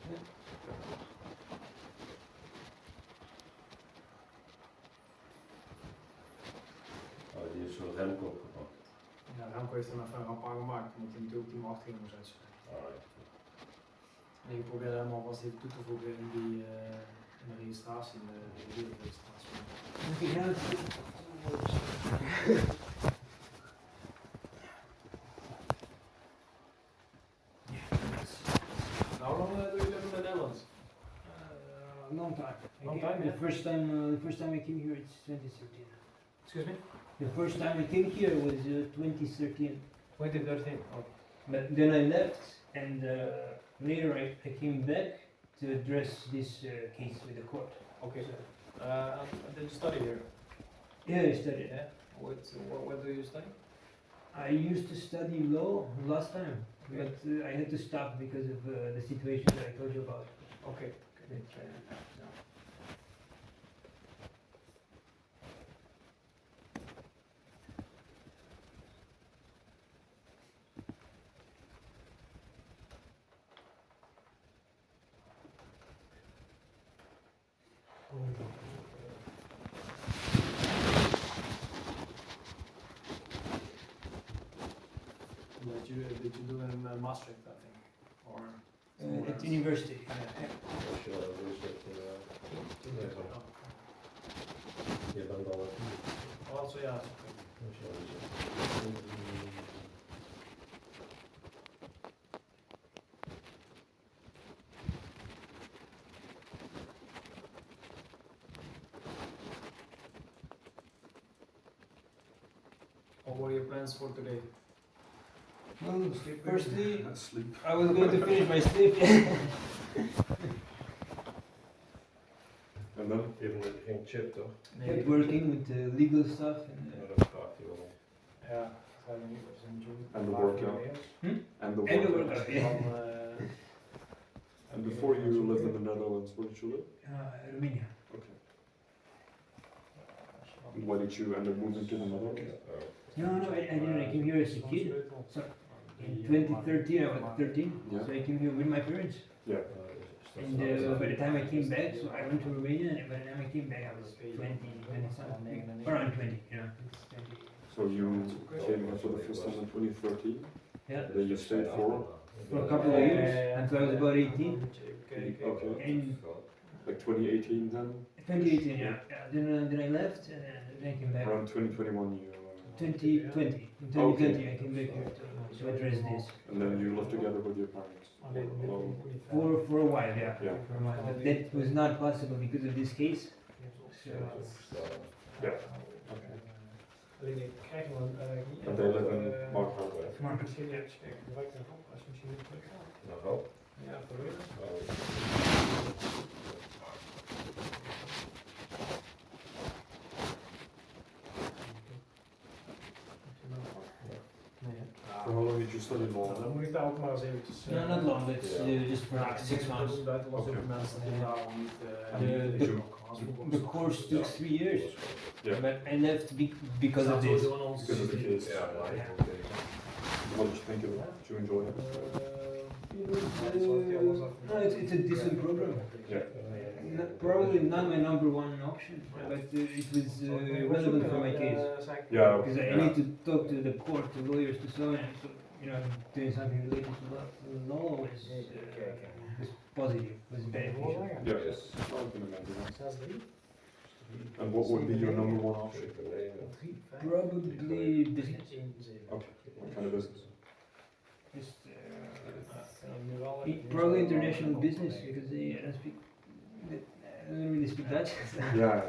die is zo'n Remco opgepakt. Ja, Remco heeft er even een ramp aan gemaakt, omdat hij natuurlijk team 8 moest uitzetten. Alright. En ik probeerde hem alvast even toe te voegen in de registratie, in de videoregistratie. Okay, now it's long time. Long time, The yeah. first time I came here, it's 2013. Excuse me? The first time I came here was 2013. 2013. Okay. But then I left, and later I came back to address this case with the court. Okay. Did you study here? Yeah, I studied. Yeah. What do you study? I used to study law last time, but I had to stop because of the situation that I told you about. Okay. But, Did you do a Maastricht, I think, or at university. Also, yeah. What are your plans for today? Well, firstly, Sleep. I was going to finish my sleep. En dan? Even geen chip toch? Kept working with legal stuff and. Dat vraagt hij wel. Ja, zijn we nu in June. And the workout. And the And the workout. workout, yeah. And before you lived in the Netherlands, where did you live? Romania. Okay. And why did you end up moving to the Netherlands? No, I didn't. I came here as a kid. So in 2013, I was 13. Yeah. So I came here with my parents. Yeah. And by the time I came back, so I went to Romania, and by the time I came back, I was 20 something, around 20, you know. It's 20. So you came here for the first time in 2013. Yeah. Then you stayed for For a couple of years until I was about 18. okay, And like 2018 then. 2018, yeah. Then I left, and then I came back. Around 2021 you. 2020. In 2020, I came back here to address this. And then you lived together with your parents. Alone. For a while, yeah. Yeah. For a while. But that was not possible because of this case. So, Yeah. Alleen ik krijg wel And they live in Marcel. Marcel. Misschien direct een als je misschien niet terug gaat. Nou wel. Ja, probeer. For how long did you study law? Dan moet ik daar ook maar eens eventjes... no, not long, but just for like 6 months. Buitenlandse Okay. mensen die daarom niet... The course took 3 years, Yeah. but I left because of this. Because of the kids. Ja, maar Yeah. What did you think of it? Did you enjoy it? No, it's a decent program. Yeah. Probably not my number one option, but it was relevant for my case. Yeah. Because I need to talk to the court, to lawyers, to so on. So, you know, doing something related to law was positive, was beneficial. Yeah. Yes. I can imagine. And what would be your number one option? Probably business. Okay. What kind of business? Just, probably international business because I don't speak, I don't really speak Dutch. Yeah.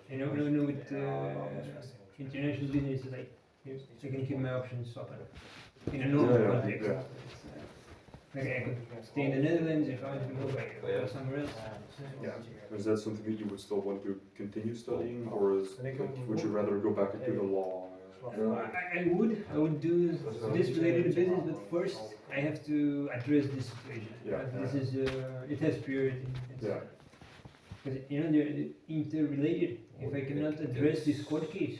You know, with international business, is like you can keep my options open in a normal Yeah, yeah, context. yeah. Like I could stay in the Netherlands if I wanted to go, I go somewhere else. Yeah. Is that something that you would still want to continue studying, or is would you rather go back into the law? I would do this related to business, but first I have to address this situation. Yeah. This is it has priority. Yeah. Because you know they're interrelated. If I cannot address this court case,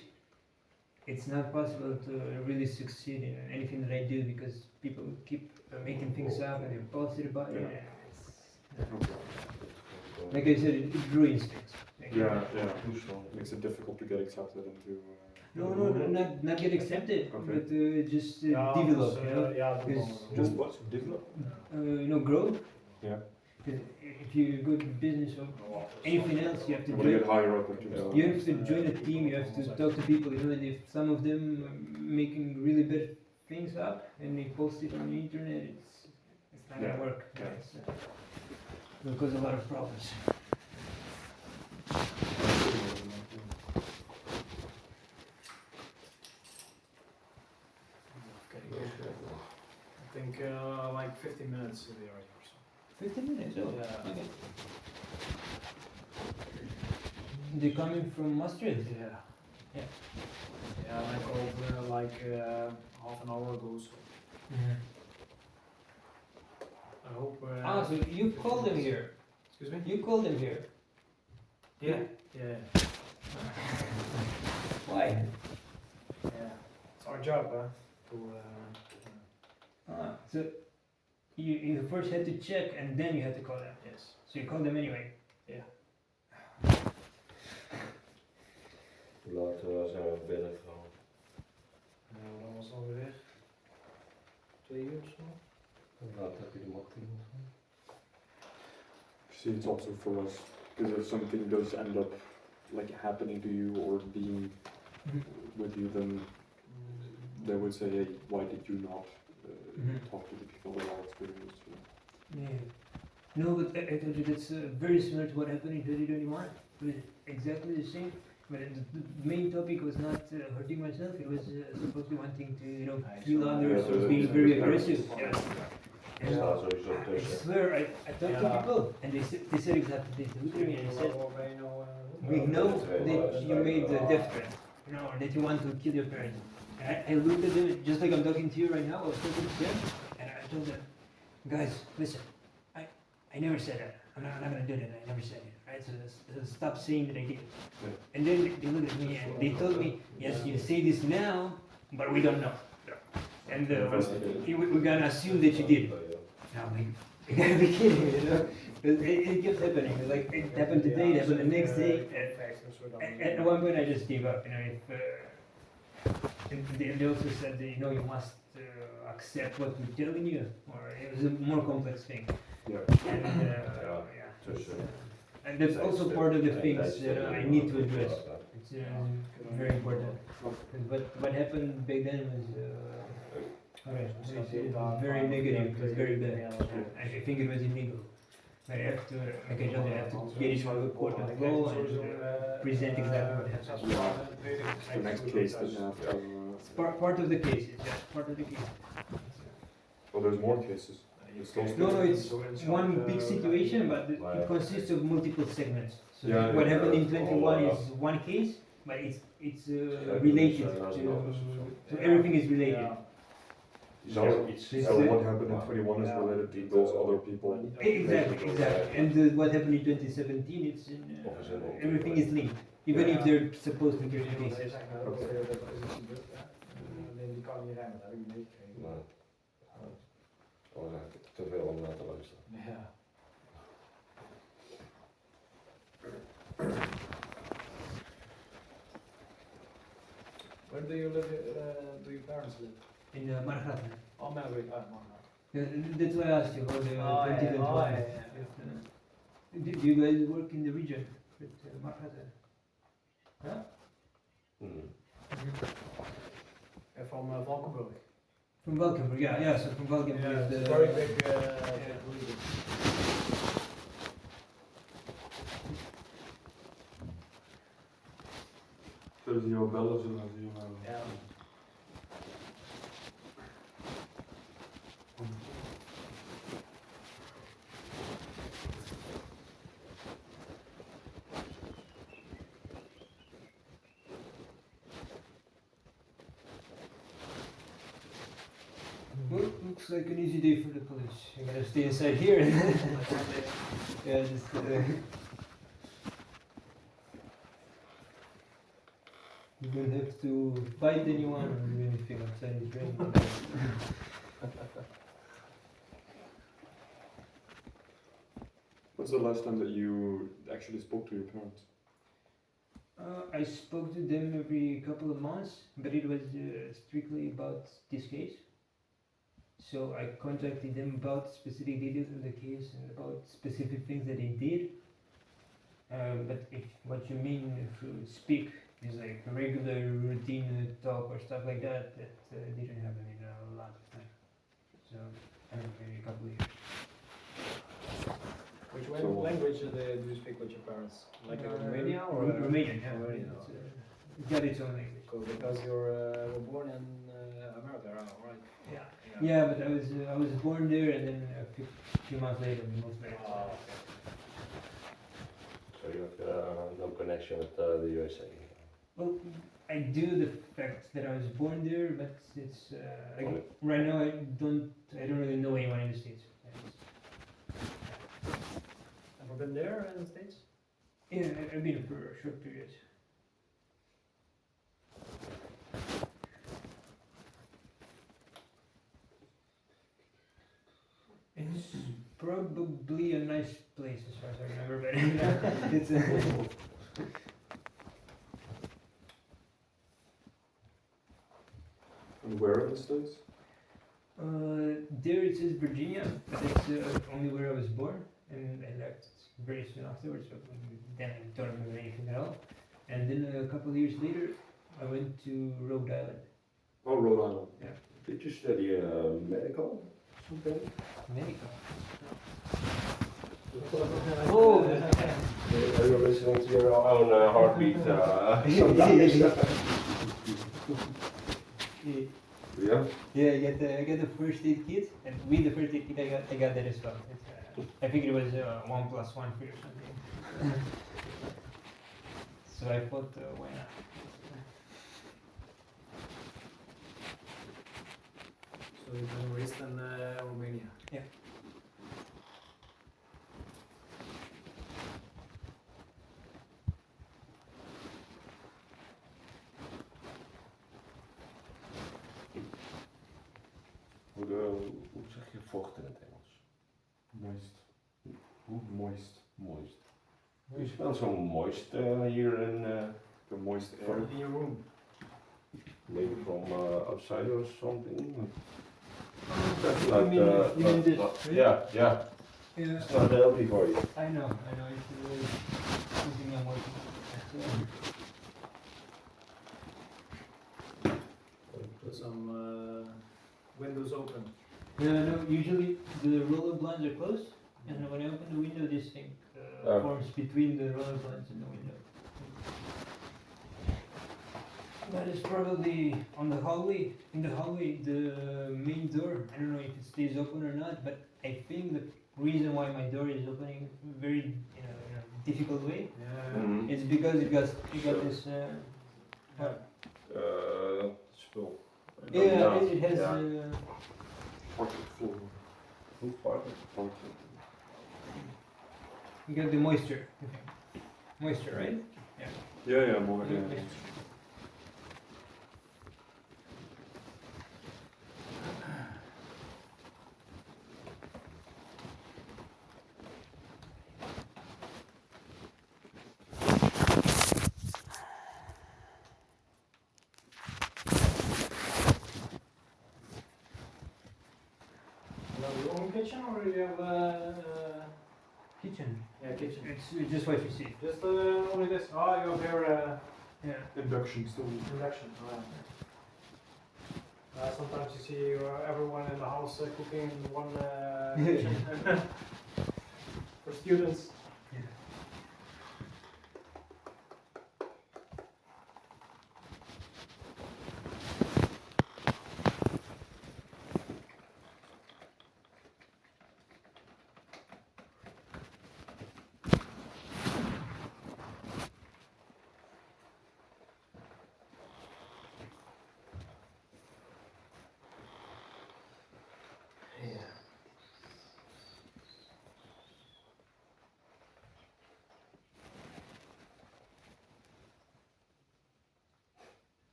it's not possible to really succeed in anything that I do because people keep making things up and they're positive about it. Yeah. And it's, like I said, it ruins things. Like, Yeah, yeah. Makes it difficult to get accepted into. No, not get accepted, Okay. but just develop. You know, Just what? Develop? you know, grow. Yeah. 'Cause if you go to business or anything else, you have to You want to get join. higher up into. You have to join a team. You have to talk to people. You know, and if some of them are making really bad things up and they post it on the internet, it's not Yeah. gonna work. Yeah. It's, will cause a lot of problems. I think like 15 minutes to the area or so. 15 minutes, oh, Yeah. okay. They're coming from Maastricht? Yeah. Yeah. Yeah, and I called like half an hour ago, so I hope. Ah, so you called them here? Excuse me? You called them here? Yeah. Yeah. Why? Yeah. It's our job, huh? To. Ah, so you first had to check and then you had to call them? Yes. So you called them anyway? Yeah. Hoe laat zijn we binnengekomen? Dat was alweer 2 uur of zo. Hoe laat heb je de marketing ontvangen? See, it's also for us, because if something does end up like happening to you or being with you, then they would say, hey, why did you not talk to the people that are experienced? Yeah. No, but I told you that's very similar to what happened in 2021. It was exactly the same. But the main topic was not hurting myself. It was supposedly wanting to, you know, feel others or being very aggressive. Yeah. Er And staat sowieso I tussen. swear, I talked to people and they said exactly this. They looked at me and they said, we know that you made the death threat, you know, or that you want to kill your parents. And I looked at them just like I'm talking to you right now. I was talking to them, and I told them, guys, listen, I never said that. I'm not gonna do that. I never said it. Right? So stop saying that I did. And then they looked at me and they told me, yes, you say this now, but we don't know. And we're gonna assume that you did. Now, like, you gotta be kidding me, you know? It keeps happening. Like, it happened today, it happened the next day. And at one point I just gave up, you know. And they also said that, you know, you must accept what we're telling you, or it was a more complex thing. Yeah. And and that's also part of the things that I need to address. It's very important. What happened back then was it was very negative, it was very bad. I think it was illegal. But I have to, like I told you, I have to get into a court of law and present exactly what happened. The next case that you have to, It's part of the case, yeah, part of the case. well, there's more cases. It's still No, it's one big situation, but it consists of multiple segments. So Yeah, what yeah. happened in 21 is one case, but it's related to everything is related. So what happened in 21 is related to those other people. Exactly. And what happened in 2017, it's everything is linked, even if they're supposed to be different cases. Die kan niet remmen, dat heb ik niet meegekregen. Nee. Dat was eigenlijk te veel om naar te luisteren. Ja. Where do you live? Do your parents live? In Margraten. Oh, Melbourne. Margraten. That's why I asked you about the 2021. Do you guys work in the region with Margraten? Huh? From Valkenburg. From Valkenburg, yeah. So from Valkenburg Yeah, is it's the a very big region. Zullen ze jou bellen, zullen ze jou... Ja. Well, looks like an easy day for the police. You're gonna stay inside here. Yeah, just. You don't have to fight anyone or do anything outside the train. What's the last time that you actually spoke to your parents? I spoke to them every couple of months, but it was strictly about this case. So I contacted them about specific details of the case and about specific things that they did. But if what you mean to speak is like a regular routine talk or stuff like that, that didn't happen in a lot of time. So I don't know, maybe a couple of years. So- language do you speak with your parents? Like in Romania or? Romanian, yeah. Romanian, It's, okay. it's got its own language. Cool, because you were born in America, right? Yeah. Yeah, but I was born there, and then a few months later we moved back. Oh, okay. So you have no connection with the USA. Well, I do the fact that I was born there, but it's like Okay. right now I don't really know anyone in the States. Ever been there in the States? Yeah, I've been for a short period. It's probably a nice place as far as I remember, but it's And where in the States? there it says Virginia, but it's only where I was born, and I left very soon afterwards, so then I don't remember anything at all. And then a couple of years later, I went to Rhode Island. Oh, Rhode Island. Did you study medical? Something? Medical. Oh! Are you listening to your own heartbeat? Sometimes. Yeah? Yeah, I got the first aid kit, and with the first aid kit I got that as well. It's, I figured it was 1 + 1 free or something. So I thought, why not? So you've been raised in Romania? Yeah. Hoe zeg je vocht in het Engels? Moist. Hoe moist? Moist. You smell so moist here in The moist air. In your room? maybe from outside or something. That's You not, mean- you mean this, right? yeah, yeah. Yeah, It's not healthy for you. I know, it's really something I'm working on. Put some windows open. No, usually the roller blinds are closed, and when I open the window, this thing forms between the roller blinds and the window. That is probably on the hallway. In the hallway, the main door, I don't know if it stays open or not, but I think the reason why my door is opening very in a difficult way Mhm. is because it got this. Spul. Yeah, it has. Yeah. Parquet floor. Hoe vaak? Parquet. You got the moisture. Moisture, right? Yeah, more. Yeah, Yeah. moisture. You have your own kitchen or you have Kitchen. yeah, kitchen? It's just what you see. Just only this. Oh, you have here Yeah. Induction stove. induction. Sometimes you see everyone in the house cooking in one kitchen. For students. Yeah.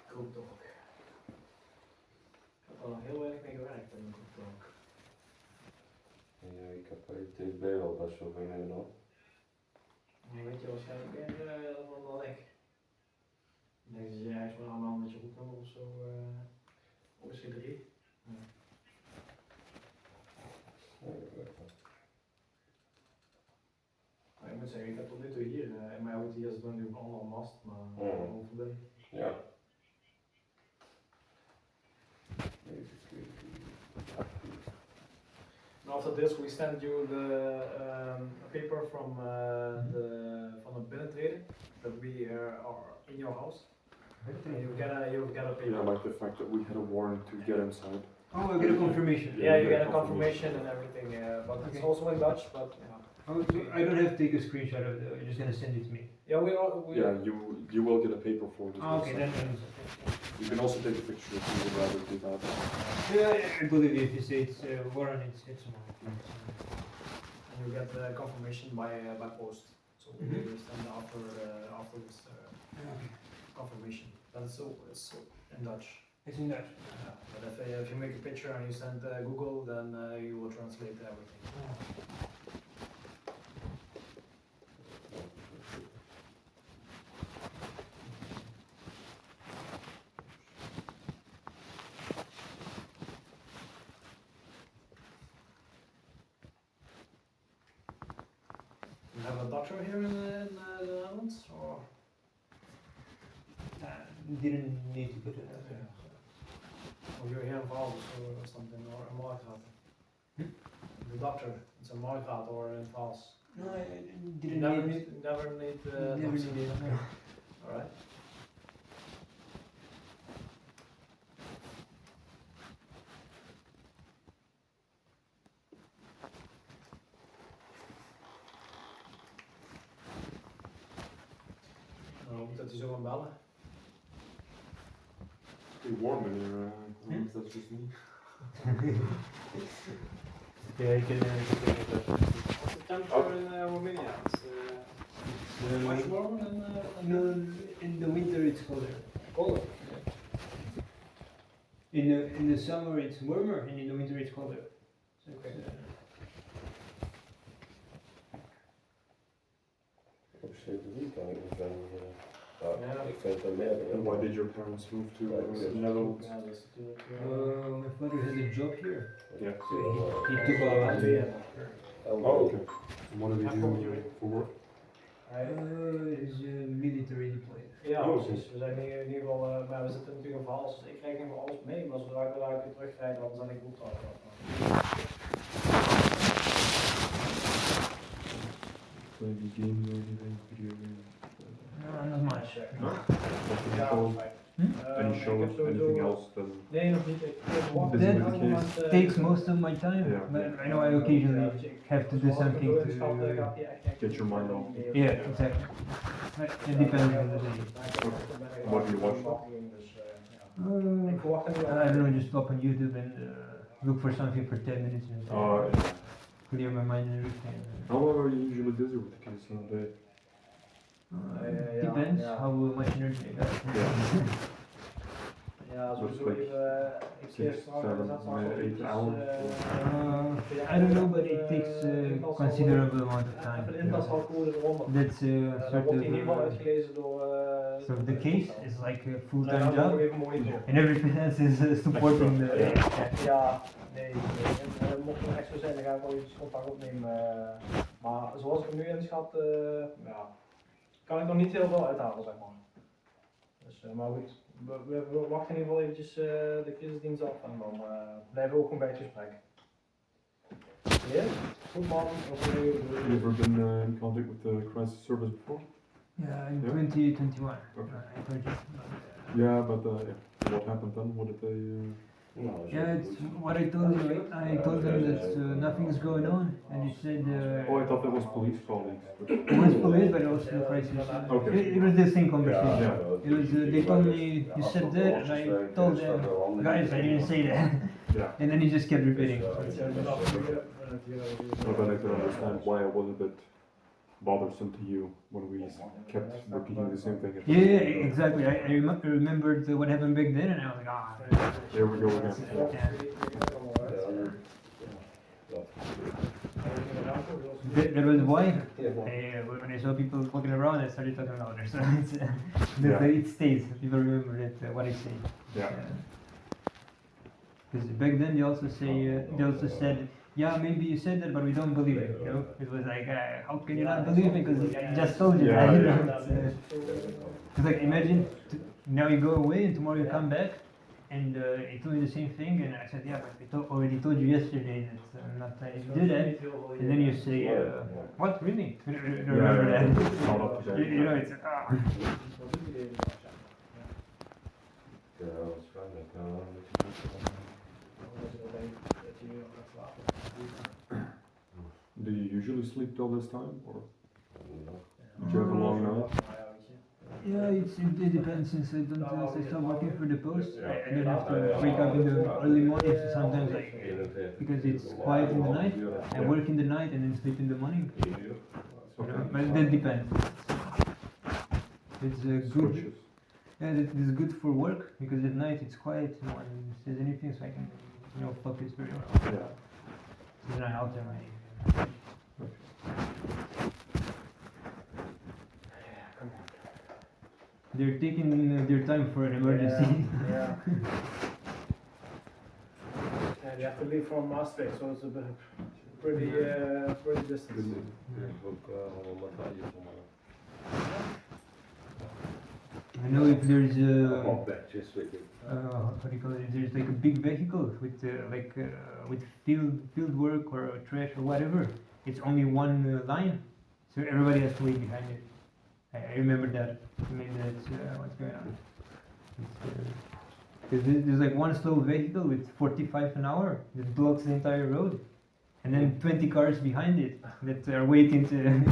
Cookdog. Ik heb al heel weinig mee gewerkt in een cookdog. Ja, ik heb TB al best wel veel gedaan. Dan weet je waarschijnlijk meer dan ik. Dan denk je, ja, is maar after this, we send you the paper from the binnentreden that we are in your house. And you get a paper. Yeah, like the fact that we had a warrant to get inside. Oh, I get a confirmation. Yeah, you get a confirmation and everything. But it's Okay. also in Dutch. But Oh, so I don't have to take a screenshot of it. You're just gonna send it to me. yeah, we Yeah, you will get a paper for this. Oh, okay, then. You can also take a picture if you would rather do that. Yeah, I believe you if you say it's warrant, it's warrant. and you get the confirmation by post. So we will send after this confirmation. That's so it's in Dutch. It's in Dutch. But if you make a picture and you send Google, then you will translate everything. You have a doctor here in the Netherlands, or? Didn't need to put it out there. Or you're here in Vals or something, or a Margraat? The doctor, it's a Margraat or in Vals. No, I You didn't never need. need, never need Never doctor. needed. No. Alright. Dan hoop ik dat hij zo kan bellen. Pretty warm in here. I don't know if that's just me. Yeah, you can take it. What's the temperature in Romania? It's much warmer than No, in the winter it's colder. colder. In the summer it's warmer, and in the winter it's colder. So it's, Okay. Op zeker niet, kan ik niet van. Ja. Ik vind het meer. And why did your parents move to the Netherlands? Ja, dat is natuurlijk. my father has a job here. Yeah. He took a. Oh, okay. And what did he do for work? He's military deployed. Ja, Oh, precies. We zijn hier in ieder geval, maar we zitten natuurlijk in Vals. Ik krijg niet alles mee, maar zodra ik weer terugrijd, dan zal ik goed houden. Play the game or anything? Video games? No, not much. No? Ja, Shows? fijn. Any Ik shows? heb sowieso- Anything else? Than Nee, nog niet. Ik wacht Busy That with the case? takes most of my time, Yeah. but I know I occasionally have to do something to. get your mind off. Yeah, exactly. It depends on the day. What do you watch? Ik verwacht hem I don't know, just stop on YouTube and look for something for 10 minutes and Oh, yeah. clear my mind and everything. How long are you usually busy with the case in a day? Depends how much energy I got. Ja, sowieso like even. Ik 6, 7, 8 hours? I don't know, but it takes considerable amount of Even de time. intascode eronder. That's Dan sort wordt hij in ieder geval of. uitgelezen door. So the case is like a Dan full-time gaan we nog job, even monitoren. and everything else is supporting the. Ja, nee. En mocht het echt zo zijn, dan ga ik wel eventjes contact opnemen. Maar zoals ik hem nu inschat, ja, kan ik nog niet heel veel uithalen, zeg maar. Dus, maar goed, we wachten in ieder geval eventjes de crisisdienst af en dan blijven we ook gewoon bij het gesprek. Ja, goed man. Have you ever been in contact with the crisis service before? Yeah, in Yeah. 2021. Okay. I heard it. Yeah, but yeah. What happened then? What did they? Yeah, it's what I told him. I told him that nothing is going on, and he said Oh, I thought that was police colleagues. But it was police, but also the crisis. Okay. It was the same conversation. Yeah. It was they told me you said that, and I told them, guys, I didn't say that, Yeah. and then he just kept repeating. So then I could understand why it was a bit bothersome to you when we kept repeating the same thing. Yeah, exactly. I remembered what happened back then, and I was like, ah. Here we go again. That was why. When I saw people walking around, I started talking louder. So it stays. People remember that what I say. Yeah. Because back then they also said, yeah, maybe you said that, but we don't believe it. You know, it was like, how can you not believe it? Because I just told you. Yeah, that, yeah. Because like imagine now you go away and tomorrow you come back, and he told me the same thing, and I said, yeah, but already told you yesterday that I'm not planning to do that. And then you say, what, really? I don't remember that. Not up to date. You know, it's, Wat doe je de hele dag? Ja. Waarschijnlijk. Omdat je dat denkt dat je nu nog gaat slapen. Do you usually sleep till this time, or No. did you have a long night? yeah, it depends, since I start working for the post, I don't have to wake up in the early morning, so sometimes because it's quiet in the night, I work in the night and then sleep in the morning. You know, but that depends. It's good. Switches. Yeah, that is good for work because at night it's quiet. No one says anything, so I can, focus very well. Yeah. Then I alter my. They're taking their time for an emergency. Yeah. And you have to leave from Maastricht, so it's a bit pretty distance. I know if there's What do you call it? if there's like a big vehicle with with field work or trash or whatever, it's only one line, so everybody has to wait behind it. I remember that. Maybe that's what's going on. Because there's like one slow vehicle with 45 an hour that blocks the entire road, and then 20 cars behind it that are waiting to.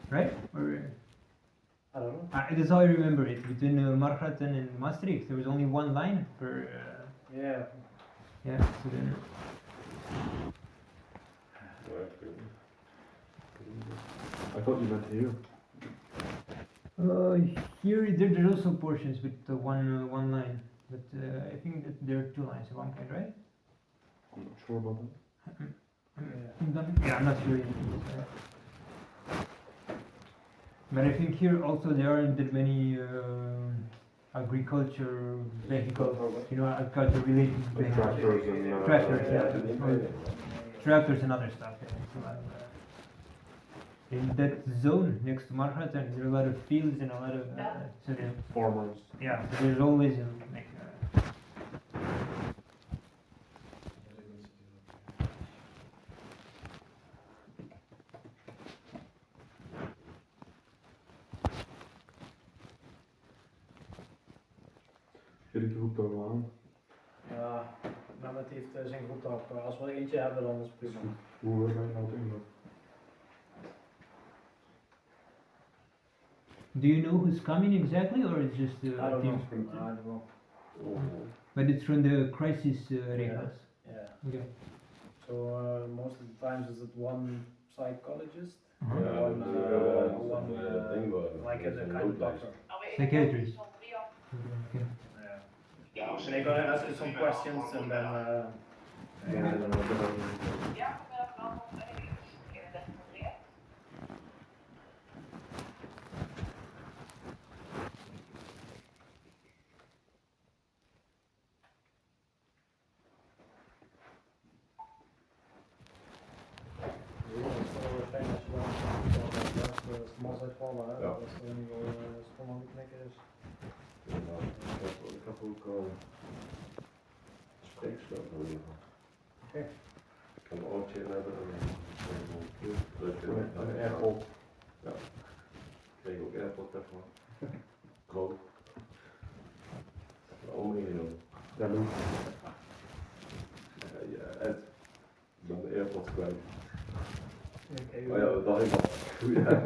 Right? Or. I don't know. That's how I remember it. Between Margraten and Maastricht, there was only one line per. Yeah. Yeah. So then. I thought you meant here. Here there's also portions with one line, but I think that there are two lines of one kind, right? I'm not sure about that. Yeah, I'm not sure either. But I think here also there aren't that many agriculture vehicles, agriculture related Like vehicles. tractors and Tractors, yeah. Tractors and other stuff. Yeah. It's a lot of, in that zone next to Margraten, there are a lot of fields and a lot of so there, farmers. yeah. So there's always like. Erik roept daar wel aan. Ja, Mehmet heeft zijn groeptak. Als we er eentje hebben, dan is het prima. Hoe ga je nou het inloggen? Do you know who's coming exactly, or it's just I don't team? know. I don't know. But it's from the crisis regels. Yeah. Okay. So most of the times is it one psychologist, Uh-huh. like a kind of doctor. Psychiatrist. Okay. Yeah. And they're gonna ask you some questions and then. Vallen, hè? Ja. Dat is in ieder geval spannend aan het knikken is. Ik heb ook al spreekslot in ieder geval. Oké. Ik kan een oortje in hebben en Een AirPod. Ja. Ik kreeg ook AirPod daarvan. Groot. Allemaal ingenomen. Ja, Lou. Ja, Ed. Ik ben de AirPod kwijt. Okay, Oh ja, dat is wel. Goed, ja.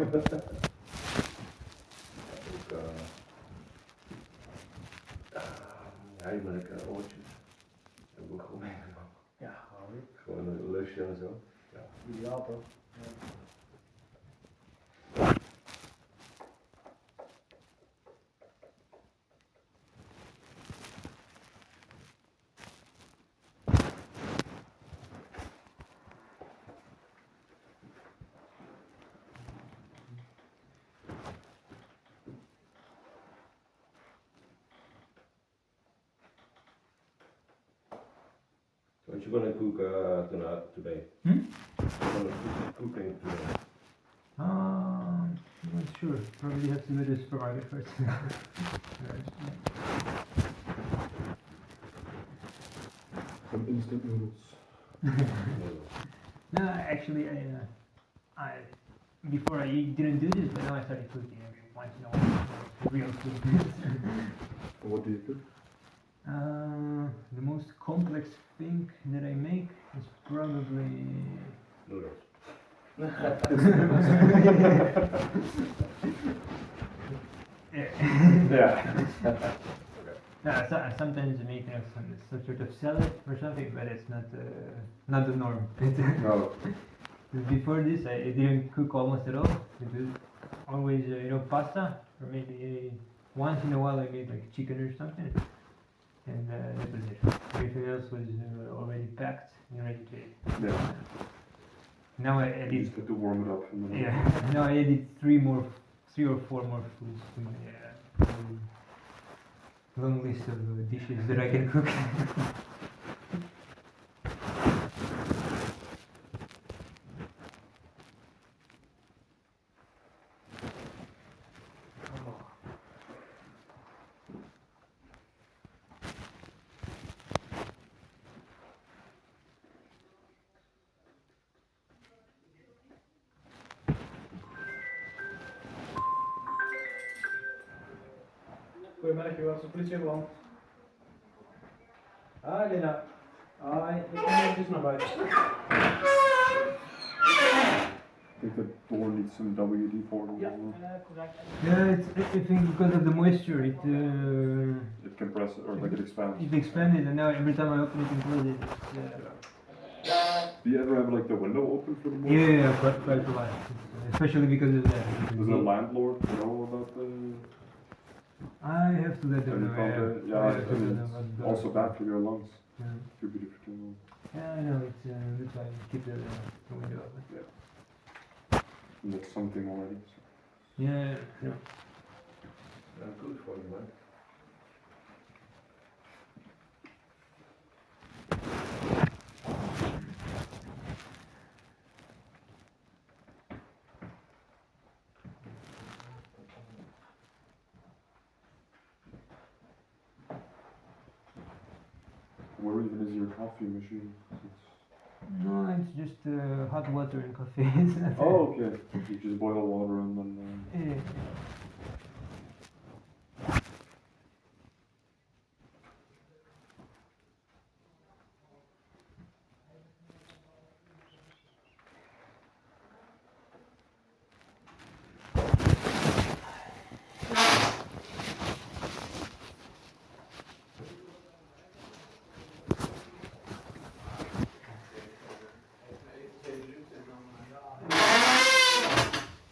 Heimelijke oortjes. Dat heb ik ook gewoon meegenomen. ja, hou je. Gewoon een lusje en zo. Ja. Ideaal toch? Ja. What you gonna cook today? Hmm? What you gonna cooking today? I'm not sure. Probably have to go to the supermarket first. instant noodles. No, actually, I before I didn't do this, but now I started cooking every once in a while. Real food. What do you cook? The most complex thing that I make is probably. Noodles. Yeah. Yeah. No, sometimes I make some sort of salad or something, but it's not the norm. No. Before this, I didn't cook almost at all. I do always, pasta, or maybe once in a while I made like chicken or something, and that was it. Everything else was already packed and ready to eat. Yeah. Now I You added, just have to warm it up and then. yeah. Now I added three or four more foods to my long list of dishes that I can cook. Goedemiddag, u was de politie geland. Hi Lina. Hi, ik kom eventjes naar buiten. I think the door needs some WD-40. Ja, correct. Yeah, I think because of the moisture, It compresses or like it expands. it expanded, and now every time I open it and close it, it's, Do you ever have like the window open for the morning? yeah, quite a lot. Especially because of that. Does the landlord know about the? I have to let them know. Yeah, I I have to let mean, them know about it's the- also bad for your lungs. Yeah. If you breathe for too long. Yeah, I know. It's that's why I keep the window open. And that's something already. So. Yeah, yeah. Good for you, man. Where even is your coffee machine? No, it's just hot water and coffee. It's nothing. Oh, okay. You just boil water and then. Yeah.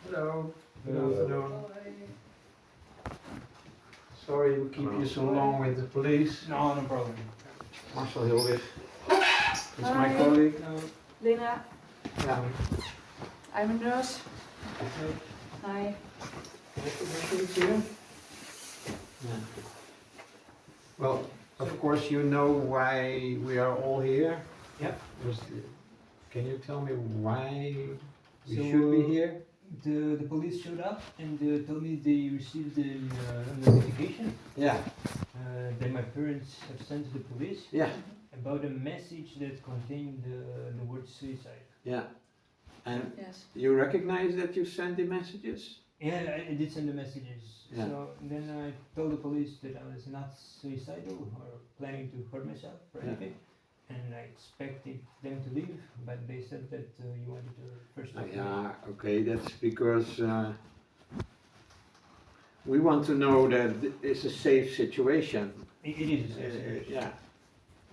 Hello, good afternoon. Sorry we keep you so long with the police. No, no problem. Marcel Hilwig is my colleague. Lena, Yeah. I'm a nurse. Hi. Nice to meet you. Yeah. Well, of course you know why we are all here. Yeah. Can you tell me why we So, should be here? The police showed up and told me they received a notification Yeah. that my parents have sent to the police Yeah. about a message that contained the word suicide. Yeah. And Yes. you recognize that you sent the messages? Yeah, I did send the messages. Yeah. So then I told the police that I was not suicidal or planning to hurt myself or Yeah. anything. And I expected them to leave, but they said that you wanted to first talk to me. Yeah, okay, that's because we want to know that it's a safe situation. It is a safe situation. Yeah,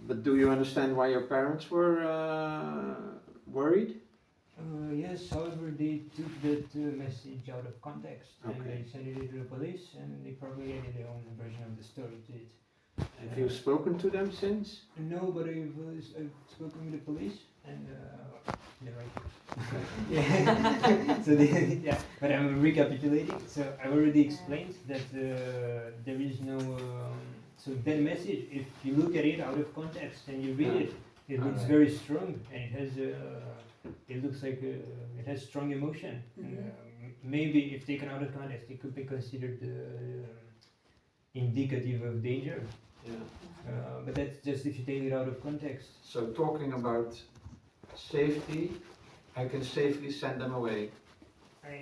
but do you understand why your parents were worried? Yes, however, they took that message out of context and Okay. they sent it to the police and they probably added their own version of the story to it. Have you spoken to them since? No, but I've spoken with the police and they're right. Yeah. So yeah, but I'm recapitulating. So I already explained that there is no. So that message, if you look at it out of context and you read it, it looks Alright. very strong and it has. It looks like it has strong emotion. Maybe if taken out of context, it could be considered indicative of danger. Yeah. but that's just if you take it out of context. So talking about safety, I can safely send them away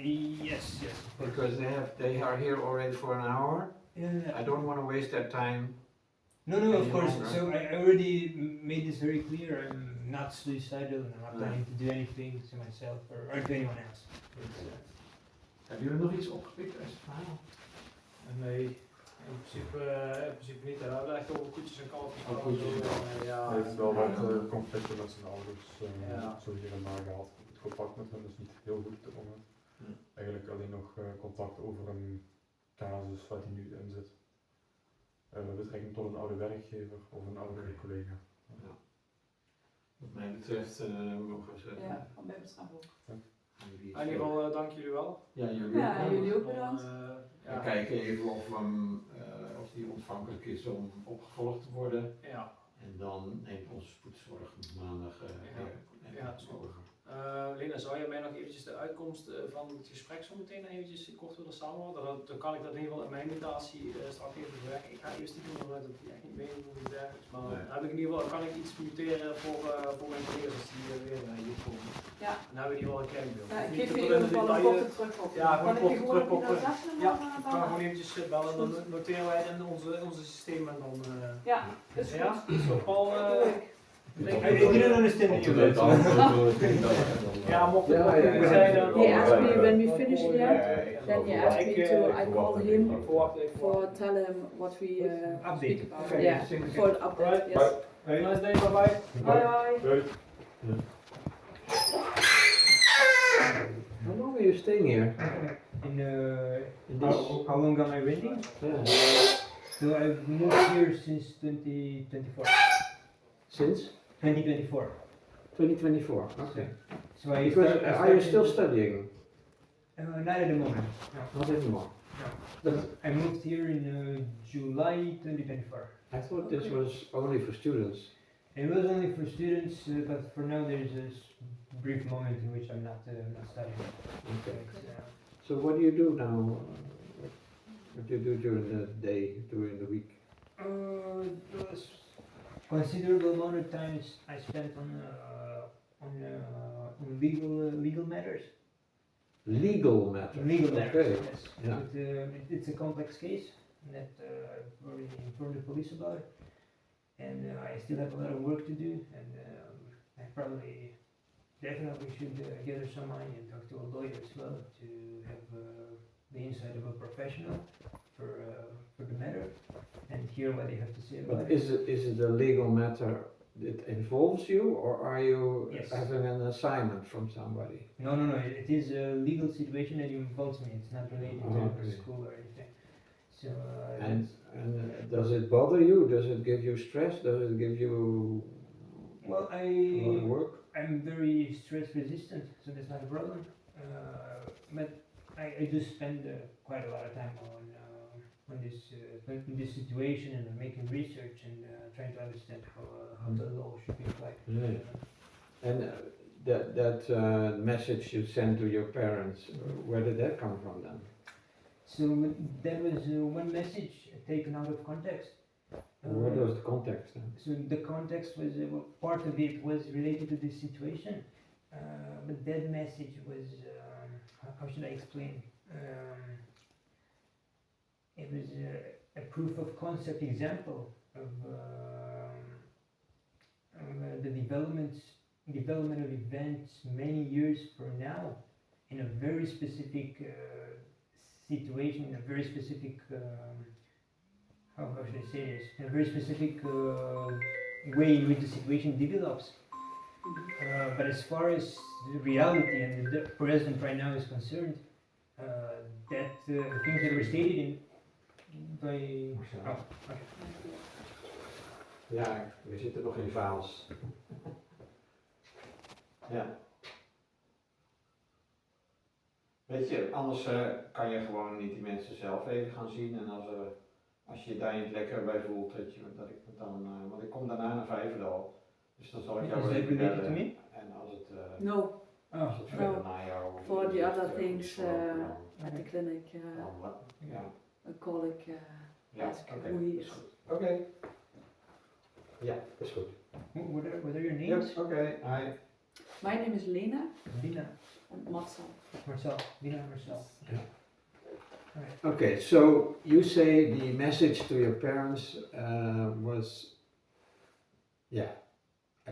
Yes, of course. because they are here already for an hour. Yeah. I don't want to waste their time. No, any of course. longer. So I already made this very clear. I'm not suicidal and I'm not No. planning to do anything to myself or to anyone else. Hebben jullie nog iets opgepikt uit het verhaal? Nee, in principe niet. We hebben echt over koetjes en kalfjes. Oh, koetjes en kalfjes. Ja, Hij heeft wel wat conflicten met zijn ouders, Ja. zo hier en daar gehad. Het contact met hen is niet heel goed op dit moment. Ja. Eigenlijk alleen nog contact over een casus waar hij nu in zit. Betrekking tot een oude werkgever of een oudere collega. Ja. Wat mij betreft mogen we zeggen. Ja, van mij betreft ook. In ieder geval dank jullie wel. Ja, jullie Ja, ook. jullie ook bedankt. We kijken even of die ontvankelijk is om opgevolgd te worden. Ja. En dan neemt onze spoedzorg maandag weer Ja, dat is goed. over. Lena, zou jij mij nog eventjes de uitkomst van het gesprek zo meteen eventjes kort willen samenvatten? Dan kan ik dat in ieder geval in mijn meditatie straks even verwerken. Ik ga eerst niet doen omdat het echt niet weet hoe het werkt. Maar dan heb ik in ieder geval, kan ik iets muteren voor mijn collega's als die weer hier komen. Ja. Dan hebben we in ieder geval een kijkbeeld. Ja, ik Niet geef tot je in in ieder de geval een detail, korte terug op. Ja, gewoon Kan een ik je korte gewoon terug op. op je Ja, dan ik ga gewoon eventjes bellen en dan noteren wij het in onze systemen en dan... Ja, is Ja, goed. zo Paul... I didn't understand Op you. de date Ja, mocht Ja, het ja, nog ja. zijn dan... He asked me when we finish Ja, here, then he asked me to, I called him Ik verwacht for tell him what we Update. speak about. Okay, Yeah, thank you. for the update, Right. yes. Have a nice day, bye bye. Bye bye. How long are you staying here? In In this? how long am I renting? Yeah. So I've moved here since 2024. Since 2024. 2024. Okay. So I Because start- I are you started- still studying? Not at the moment. No. Not anymore. But I moved here in July 2024. I thought this was only for students. It was only for students, but for now there's this brief moment in which I'm not studying. Okay. But, So what do you do now? What do you do during the day, during the week? There was considerable amount of time I spent on legal matters. Legal matters. Legal matters, Okay. yes. Yeah. But, it's a complex case that I've already informed the police about, and I still have a lot of work to do, and I probably definitely should gather some money and talk to a lawyer as well to have the insight of a professional for the matter and hear what they have to say about But it. is it a legal matter that involves you, or are you Yes. having an assignment from somebody? No, it is a legal situation that involves me. It's not related to Okay. school or anything. So And does it bother you? Does it give you stress? Does it give you well, a lot of work? I'm very stress resistant, so that's not a problem. But I do spend quite a lot of time on this situation and making research and trying to understand how the law should be applied. Yeah. And that message you sent to your parents, where did that come from then? So that was one message taken out of context. What was the context then? So the context was well, part of it was related to this situation, but that message was how should I explain? It was a proof of concept example of the development of events many years from now in a very specific situation, in a very specific how should I say this? In a very specific way in which the situation develops. But as far as the reality and the present right now is concerned, that the things that were stated in by Ja, we zitten nog in faals. Ja. Weet je, anders kan je gewoon niet die mensen zelf even gaan zien. En als je daar niet lekker bij voelt, want ik kom daarna naar Vijverdal. Dus dan zal ik jou Is that even related to bellen. me? En als het No, verder naar jou for the other is things gesproken, at the clinic, ja. a colleague Ja, asked oké. who he is is. goed. Oké. Ja, is goed. What are your names? Ja, oké. Hi. My name is Lena Lina, and Marcel. Marcel, Lina and Marcel. Yeah. Alright. Okay, so you say the message to your parents was, yeah,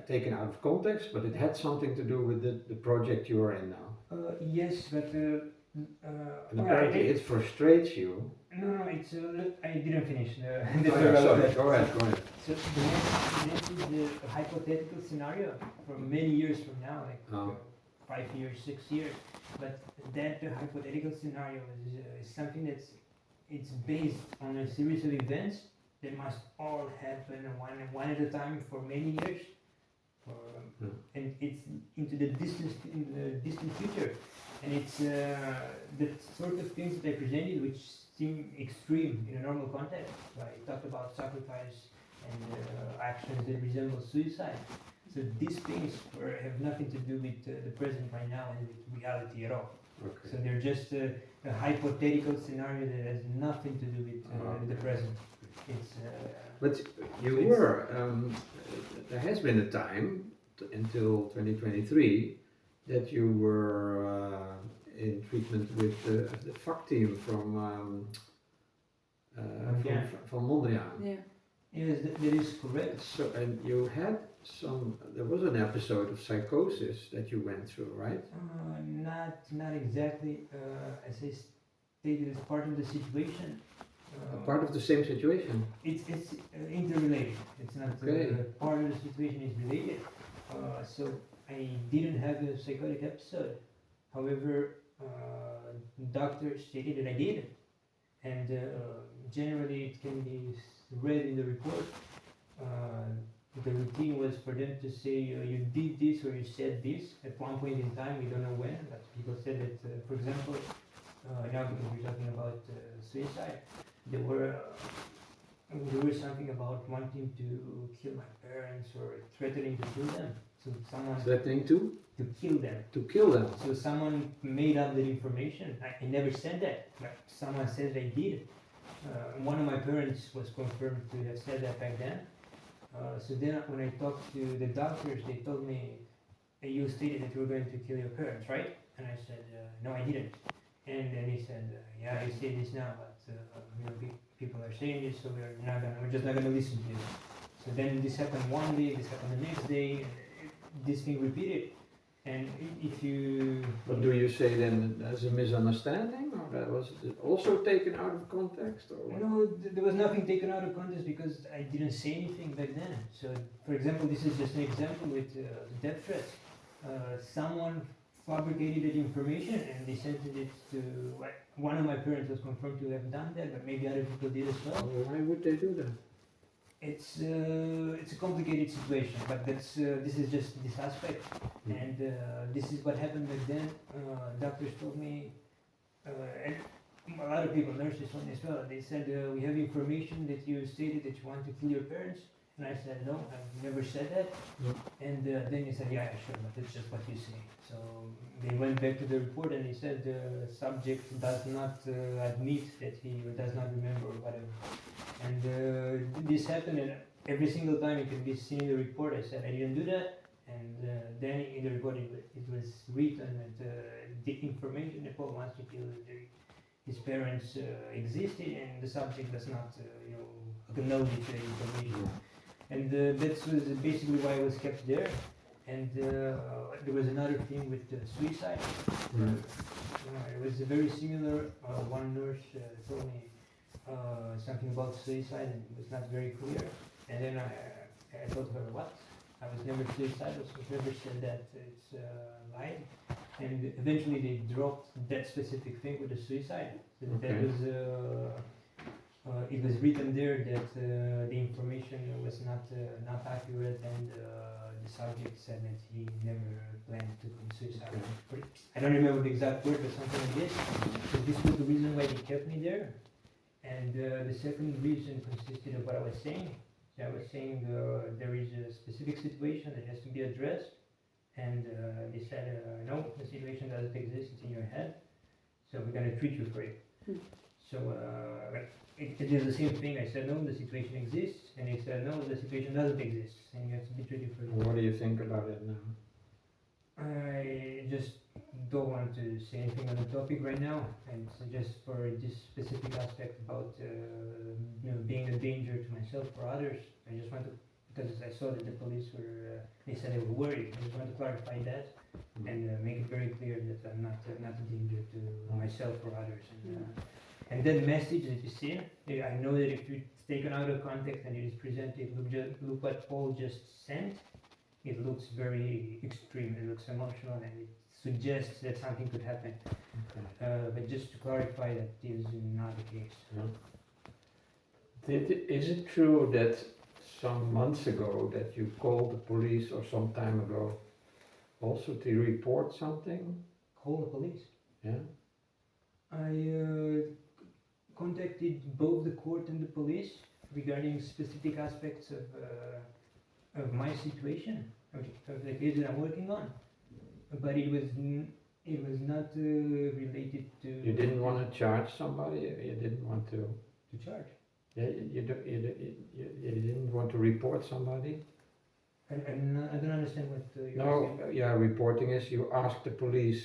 taken out of context, but it had something to do with the project you are in now. Yes, but And apparently it frustrates you. no, it's look, I didn't finish. Oh, yeah, sorry, go ahead. So the next is a hypothetical scenario for many years from now, like Oh. 5 years, 6 years. But that hypothetical scenario is something it's based on a series of events that must all happen one at a time for many years, and it's into the distant future, and it's the sort of things that I presented which seem extreme in a normal context. So I talked about sacrifice and actions that resemble suicide. So these things have nothing to do with the present right now and with reality at all. Okay. So they're just a hypothetical scenario that has nothing to do with the present. It's But you it's- were, there has been a time until 2023 that you were in treatment with the FAC team from Mondriaan. Yeah. yes, that is correct. So, and you had there was an episode of psychosis that you went through, right? Not exactly. As I stated, as part of the situation. Part of the same situation. It's interrelated. It's not Okay. part of the situation is related. So I didn't have a psychotic episode. However, doctor stated that I did, and generally it can be read in the report. The routine was for them to say you did this or you said this at one point in time. We don't know when, but people said that, for example, now because we're talking about suicide, there were something about wanting to kill my parents or threatening to kill them. So someone Threatening to kill them. kill them. So someone made up that information. I never said that, but someone said I did. One of my parents was confirmed to have said that back then. So then when I talked to the doctors, they told me, you stated that you were going to kill your parents, right? And I said, no, I didn't. And then he said, yeah, you say this now, but people are saying this, so we're just not gonna listen to you. So then this happened one day, this happened the next day, and this thing repeated. And if you... But do you say then there's a misunderstanding, or that was also taken out of context, or what? No, there was nothing taken out of context because I didn't say anything back then. So, for example, this is just an example with death threats. Someone fabricated that information and they sent it to... One of my parents was confirmed to have done that, but maybe other people did as well. Why would they do that? It's a complicated situation, but this is just this aspect, and this is what happened back then. Doctors told me, and a lot of people, nurses told me as well. They said we have information that you stated that you want to kill your parents, and I said no, I've never said that. And then they said yeah, sure, but that's just what you say. So they went back to the report and they said the subject does not admit that he does not remember or whatever. And this happened, and every single time it can be seen in the report. I said I didn't do that, and then in the report it was written that the information that Paul wants to kill his parents existed, and the subject does not acknowledge the information. And that was basically why I was kept there. And there was another thing with suicide. It was very similar. One nurse told me something about suicide and it was not very clear. And then I told her, what? I was never suicidal, so I never said that. It's lying. And eventually they dropped that specific thing with the suicide. So that was, it was written there that the information was not accurate, and the subject said that he never planned to commit suicide. I don't remember the exact word, but something like this. So this was the reason why they kept me there. And the second reason consisted of what I was saying. So I was saying there is a specific situation that has to be addressed, and they said, no, the situation doesn't exist, it's in your head, so we're going to treat you for it. So like it is the same thing. I said no, the situation exists, and they said no, the situation doesn't exist, and you have to be treated for it. What do you think about it now? I just don't want to say anything on the topic right now, and so just for this specific aspect about being a danger to myself or others. I just want to, because I saw that the police were they said they were worried. I just want to clarify that and make it very clear that I'm not a danger to myself or others. And that message that you see, I know that if it's taken out of context and it is presented, look what Paul just sent. It looks very extreme, it looks emotional, and it suggests that something could happen. Okay. But just to clarify, that is not the case. Is it true that some months ago that you called the police or some time ago also to report something? Call the police. Yeah. I contacted both the court and the police regarding specific aspects of my situation, of the case that I'm working on. But it was not related to. You didn't want to charge somebody. You didn't want to. To charge. Yeah, you didn't want to report somebody. I don't understand what you're No, saying. yeah, reporting is you ask the police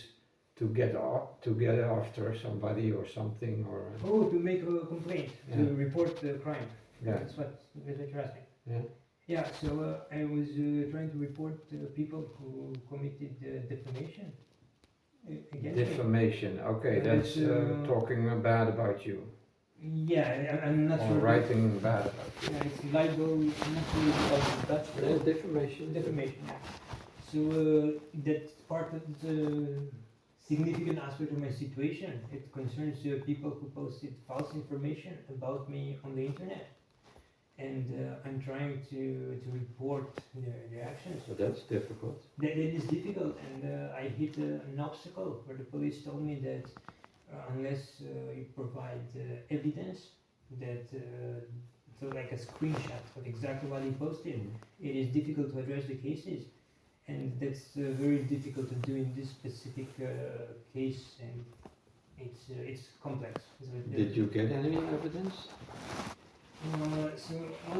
to get after somebody or something or. Oh, to make a complaint, to Yeah. report the crime. Yeah. That's what you're asking. Yeah. Yeah, so I was trying to report people who committed defamation against me. Defamation. Okay, that's That's, talking bad about you Yeah, I'm not or sure. writing bad about you. Yeah, it's libel, I'm not sure about the Dutch word. Defamation. Defamation, yeah. So that's part of the significant aspect of my situation. It concerns people who posted false information about me on the internet. And I'm trying to report their actions. So that's difficult. That it is difficult, and I hit an obstacle where the police told me that unless you provide evidence that, so like a screenshot of exactly what he posted, it is difficult to address the cases, and that's very difficult to do in this specific case, and it's complex. Did you get any evidence? So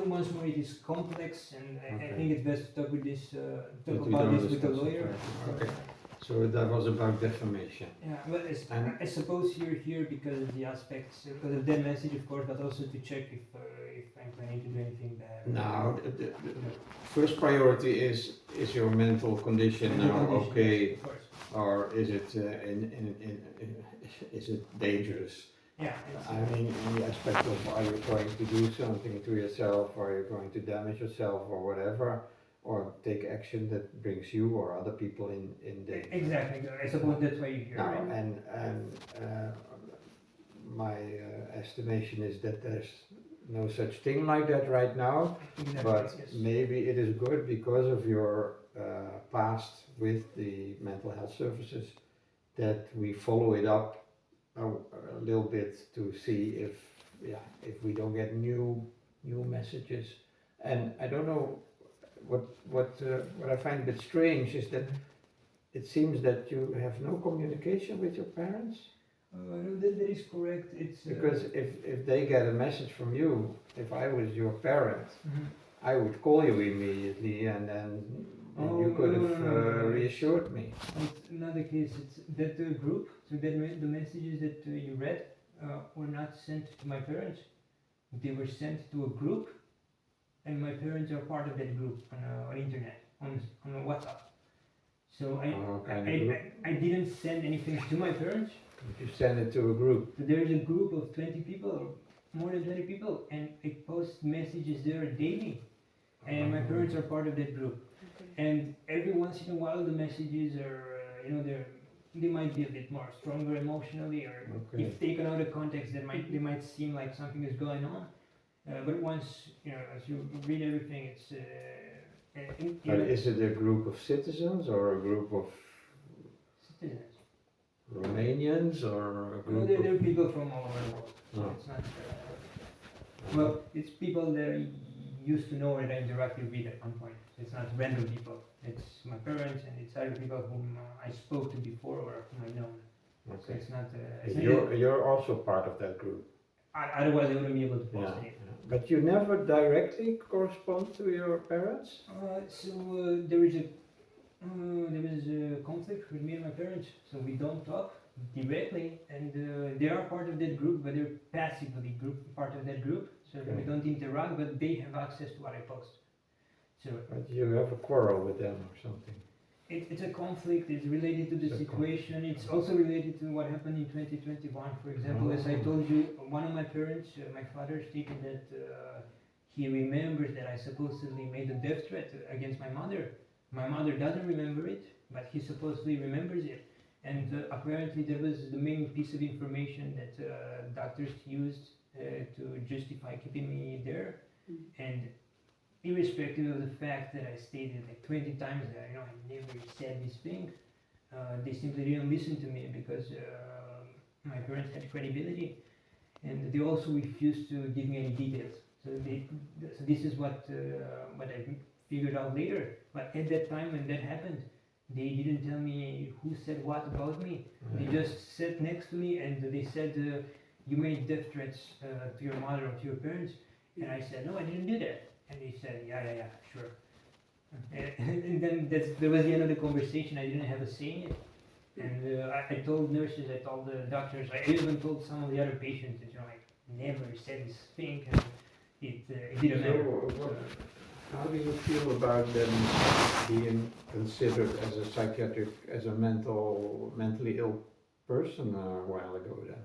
once more, it is complex, and I Okay. think it's best to talk with this, But talk we about don't this with a discuss it lawyer. right now. Okay. So that was about defamation. Yeah, but And- I suppose you're here because of the aspects, because of that message, of course, but also to check if I'm planning to do anything bad. Now, the first priority is your mental condition now okay, Of course. or is it is it dangerous? Yeah. it's- I mean, in the aspect of are you going to do something to yourself, or are you going to damage yourself, or whatever, or take action that brings you or other people in danger. Exactly. I suppose that's why you're here, Now, right? and my estimation is that there's no such thing like that right now, Exactly, but yes. maybe it is good because of your past with the mental health services that we follow it up a little bit to see if we don't get new messages. And I don't know what I find a bit strange is that it seems that you have no communication with your parents. No, that is correct. It's Because if they get a message from you, if I was your parent, Mhm. I would call you immediately and then you could have reassured me. It's not the case. It's that group. So that the messages that you read were not sent to my parents. They were sent to a group, and my parents are part of that group on internet on WhatsApp. So I didn't send anything to my parents. You send it to a group. So there is a group of 20 people, or more than 20 people, and I post messages there daily, and my parents are part of that group. And every once in a while, the messages are, they might be a bit more stronger emotionally, or Okay. if taken out of context, they might seem like something is going on. But once as you read everything, it's. But is it a group of citizens or a group of Citizens. Romanians or a No, group there of... are people from all over the world. So No. it's not. Well, it's people that I used to know and I interacted with at one point. It's not random people. It's my parents and it's other people whom I spoke to before or whom I know. So Okay. it's not. You're also part of that group. Otherwise, I wouldn't be able to Yeah, post yeah. it. But you never directly correspond to your parents? There is a conflict with me and my parents, so we don't talk directly, and they are part of that group, but they're passively part of that group, so we Okay. don't interact, but they have access to what I post. So But you have a quarrel with them or something? it's a conflict, it's related to the It's a situation, it's also related to what happened in 2021. For example, as I Oh. told you, one of my parents, my father, stated that he remembers that I supposedly made a death threat against my mother. My mother doesn't remember it, but he supposedly remembers it. And apparently that was the main piece of information that doctors used to justify keeping me there. And irrespective of the fact that I stated like 20 times that I never said this thing, they simply didn't listen to me because my parents had credibility, and they also refused to give me any details. So this is what I figured out later. But at that time when that happened, they didn't tell me who said what about me. They just sat next to me and they said, "You made death threats to your mother or to your parents," and I said, "No, I didn't do that." And he said, yeah, sure. And then there was the end of the conversation. I didn't have a say in it. And I told nurses, I told the doctors, I even told some of the other patients that, I never said this thing, and it didn't matter. How do you feel about them being considered as a psychiatric, as a mentally ill person a while ago then?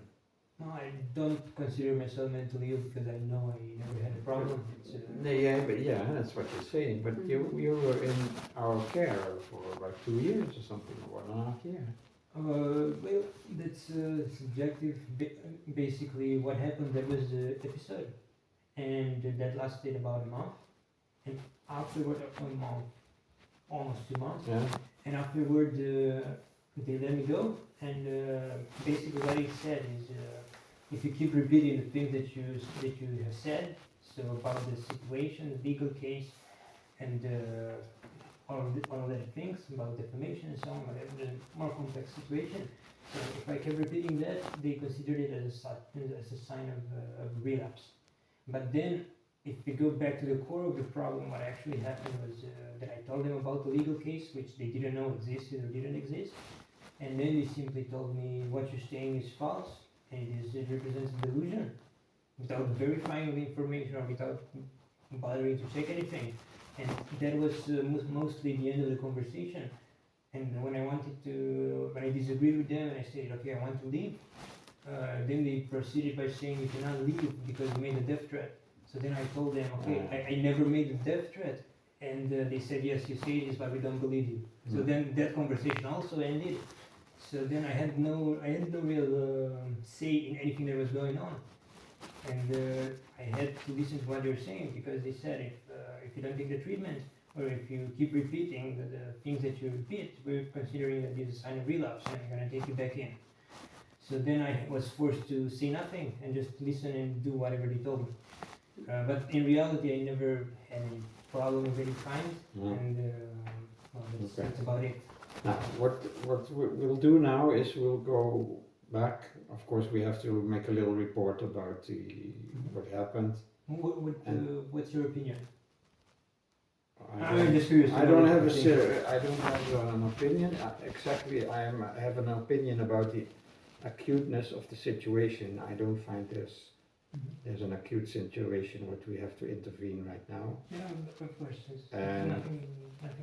No, I don't consider myself mentally ill because I know I never had a problem. Yeah, that's what you're saying, but you were in our care for about 2 years or something, or 1.5 years. Well, that's subjective. Basically, what happened, there was an episode, and that lasted about a month, and afterward, a month, almost 2 months, Yeah. and afterward, they let me go, and basically what he said is, if you keep repeating the things that you have said, so about the situation, the legal case, and all of that things about defamation and so on, whatever, the more complex situation. So if I kept repeating that, they considered it as a sign of relapse. But then, if we go back to the core of the problem, what actually happened was that I told them about the legal case, which they didn't know existed or didn't exist, and then they simply told me what you're saying is false, and it represents delusion, without verifying the information or without bothering to check anything. And that was mostly the end of the conversation. And when I disagreed with them and I said, okay, I want to leave, then they proceeded by saying you cannot leave because you made a death threat. So then I told them, okay, I never made a death threat. And they said, yes, you say this, but we don't believe you. So then that conversation also ended. So then I had no real say in anything that was going on. And I had to listen to what they were saying, because they said if you don't take the treatment, or if you keep repeating the things that you repeat, we're considering that this is a sign of relapse and we're going to take you back in. So then I was forced to say nothing and just listen and do whatever they told me. But in reality, I never had any problem of any kind, and well, that's about it. Now, what we'll do now is we'll go back. Of course, we have to make a little report about what happened. What's your opinion? I'm just curious. I don't have an opinion. Exactly, I have an opinion about the acuteness of the situation. I don't find there's an acute situation where we have to intervene right now. Yeah, of course. And nothing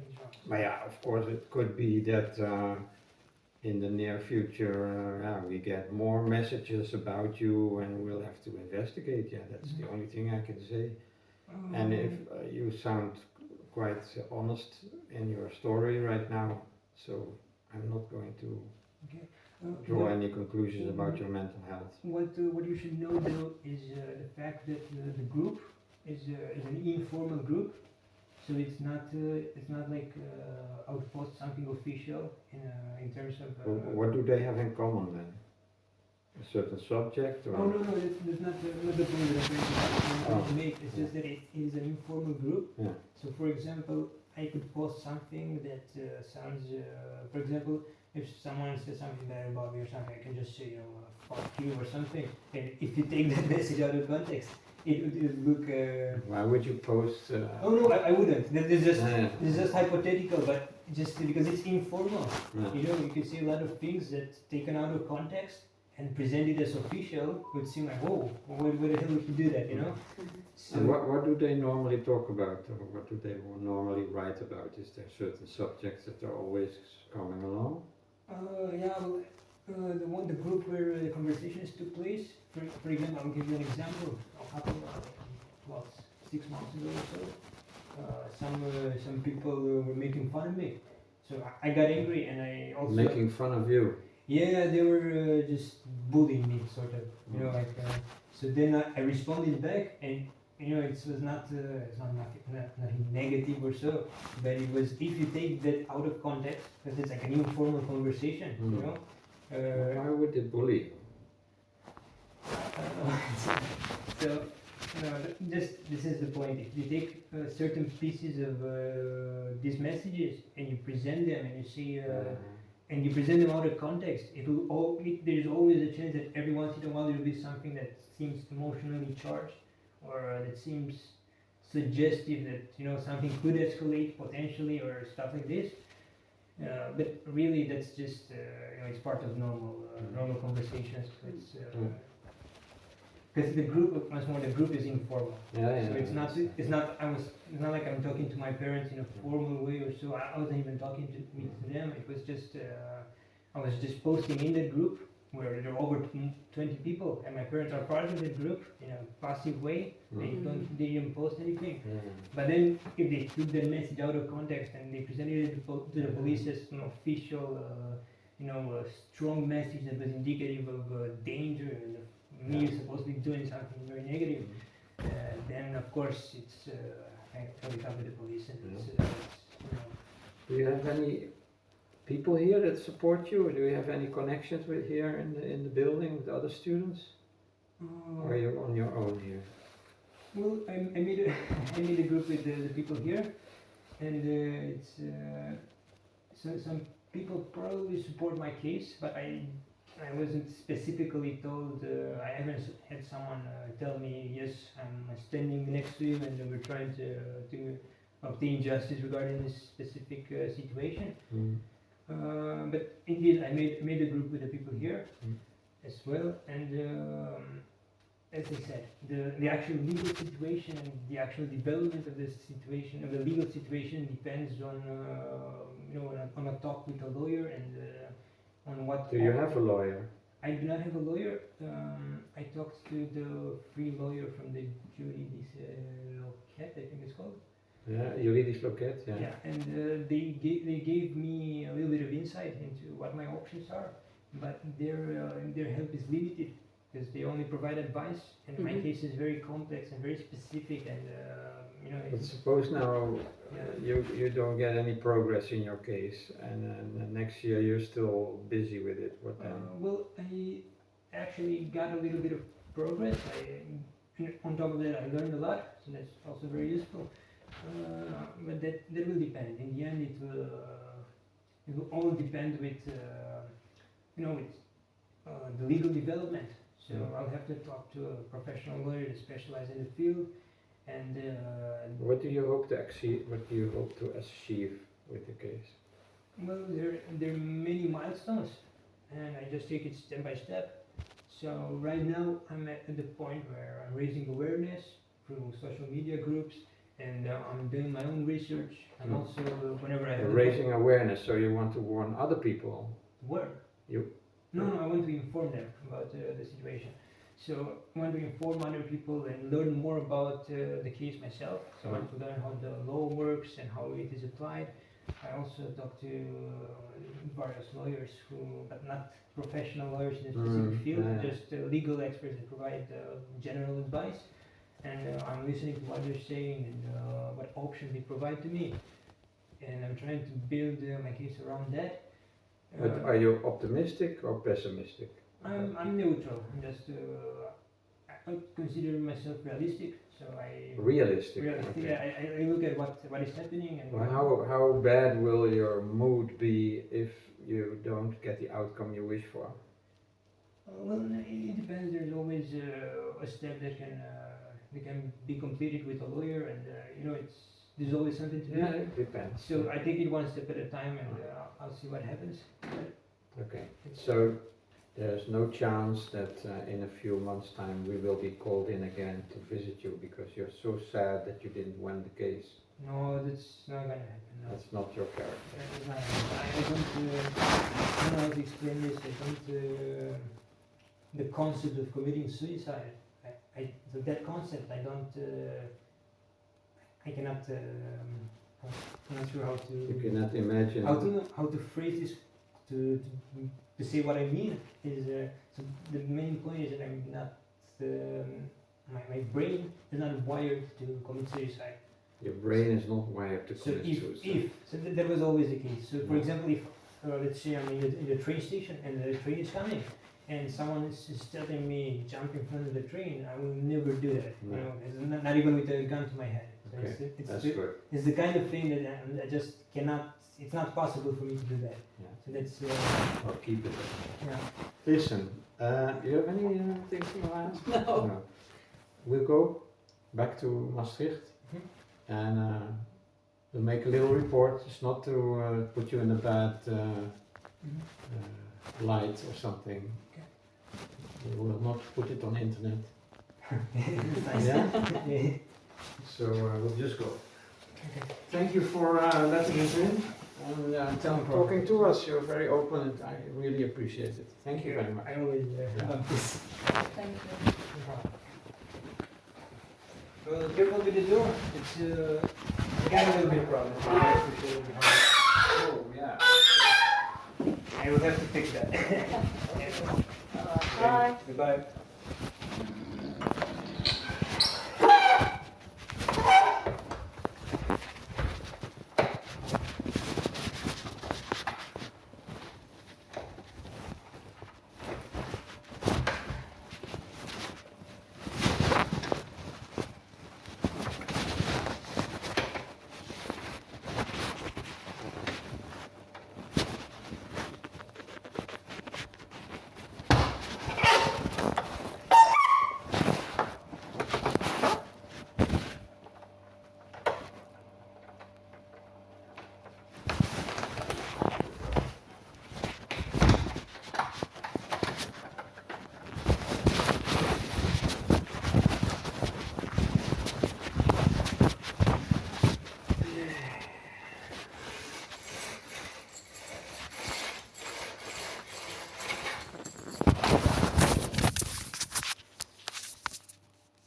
is wrong. But yeah, of course, it could be that in the near future we get more messages about you, and we'll have to investigate. Yeah, that's the only thing I can say. And if you sound quite honest in your story right now, so I'm not going to draw any conclusions about your mental health. What you should know though is the fact that the group is an informal group, so it's not like outpost something official in terms of. What do they have in common then? A certain subject or? Oh no, that's not the point that I'm trying to make. It's just that it is an informal group. Yeah. So for example, I could post something that sounds, for example, if someone says something bad about me or something, I can just say, fuck you or something. And if you take that message out of context, it would look. Why would you post? Oh no, I wouldn't. This is just Yeah. this is just hypothetical, but just because it's informal. Yeah. You can see a lot of things that taken out of context and presented as official would seem like, whoa, why the hell would you do that? So, And what do they normally talk about, or what do they normally write about? Is there certain subjects that are always coming along? yeah, well, the group where the conversations took place, for example, I'll give you an example. What happened, 6 months ago or so. Some people were making fun of me. So I got angry and I also... Making fun of you? Yeah, they were just bullying me, sort of. So then I responded back and it was not, it's not nothing negative or so, but it was, if you take that out of context, because it's like an informal conversation, Why would they bully you? I don't know. So, this is the point. If you take certain pieces of these messages and you present them and you see, and you present them out of context, there's always a chance that every once in a while there will be something that seems emotionally charged, or that seems suggestive that something could escalate potentially, or stuff like this. But really, that's just it's part of normal conversations. Because the group, once more, the group is informal. So it's not like I'm talking to my parents in a formal way or so. I wasn't even talking to them. It was just I was just posting in that group where there are over 20 people, and my parents are part of the group in a passive way. They didn't post anything. But then if they took that message out of context and they presented it to the police as an official, a strong message that was indicative of danger and me supposed to be doing something very negative, then of course it's I will come to the police and Do you have any people here that support you, or do you have any connections with here in the building with other students? Or are you on your own here? Well, I made a group with the people here, and some people probably support my case, but I wasn't specifically told. I haven't had someone tell me, yes, I'm standing next to you and we're trying to obtain justice regarding this specific situation. But indeed, I made a group with the people here as well, and as I said, the actual legal situation and the actual development of this situation, of the legal situation, depends on on a talk with a lawyer and on what. Do you have a lawyer? I do not have a lawyer. I talked to the free lawyer from the Loket, I think it's called. Yeah, juridisch loket, yeah. Yeah, and they gave me a little bit of insight into what my options are, but their help is limited because they only provide advice, and my case is very complex and very specific, and But suppose now you don't get any progress in your case, and next year you're still busy with it. What then? Well, I actually got a little bit of progress. On top of that, I learned a lot, so that's also very useful. But that will depend. In the end, it will all depend with the legal development. So I'll have to talk to a professional lawyer that specializes in the field. And what do you hope to achieve? What do you hope to achieve with the case? well, there are many milestones, and I just take it step by step. So right now, I'm at the point where I'm raising awareness through social media groups. And I'm doing my own research, and also whenever I have Raising awareness, so you want to warn other people. Where? You? No, I want to inform them about the situation. So I want to inform other people and learn more about the case myself. So I want to learn how the law works and how it is applied. I also talk to various lawyers but not professional lawyers in a specific field, just legal experts that provide general advice. And I'm listening to what they're saying and what options they provide to me. And I'm trying to build my case around that. But are you optimistic or pessimistic? I'm neutral. I'm just I consider myself realistic. So Realistic. Realistic. Okay. Yeah, I look at what is happening and. Well, how bad will your mood be if you don't get the outcome you wish for? Well, it depends. There's always a step that can be completed with a lawyer, and there's always something to do. Yeah, it depends. So I take it one step at a time, and I'll see what happens. Okay, so there's no chance that in a few months' time we will be called in again to visit you because you're so sad that you didn't win the case. No, that's not gonna happen. No. That's not your character. That is not happening. I don't know how to explain this. I don't. The concept of committing suicide. So that concept, I cannot. I'm not sure how to. You cannot imagine. How to phrase this to say what I mean is so the main point is that I'm not my brain is not wired to commit suicide. Your brain is not wired to commit suicide. That was always the case. So for example, if let's say I'm in the train station and the train is coming, and someone is telling me jump in front of the train, I will never do that. No. It's not even with a gun to my head. So Okay, that's good. it's the kind of thing that I just cannot. It's not possible for me to do that. Yeah. So that's I'll keep it. yeah. Listen, you have any things you want to ask? No. We'll go back to Maastricht and we'll make a little report. It's not to put you in a bad light or something. Okay. We will not put it on internet. Nice. Yeah? So we'll just go. Thank you for letting us in and talking to us. You're very open and I really appreciate it. Thank you very much. I always love this. Thank you. Well, careful with the door. It's got a little bit of problem. Oh, yeah. I will have to fix that. Bye. Goodbye.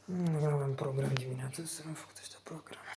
Nagrałem program dimineață, să-mi fac ăsta program.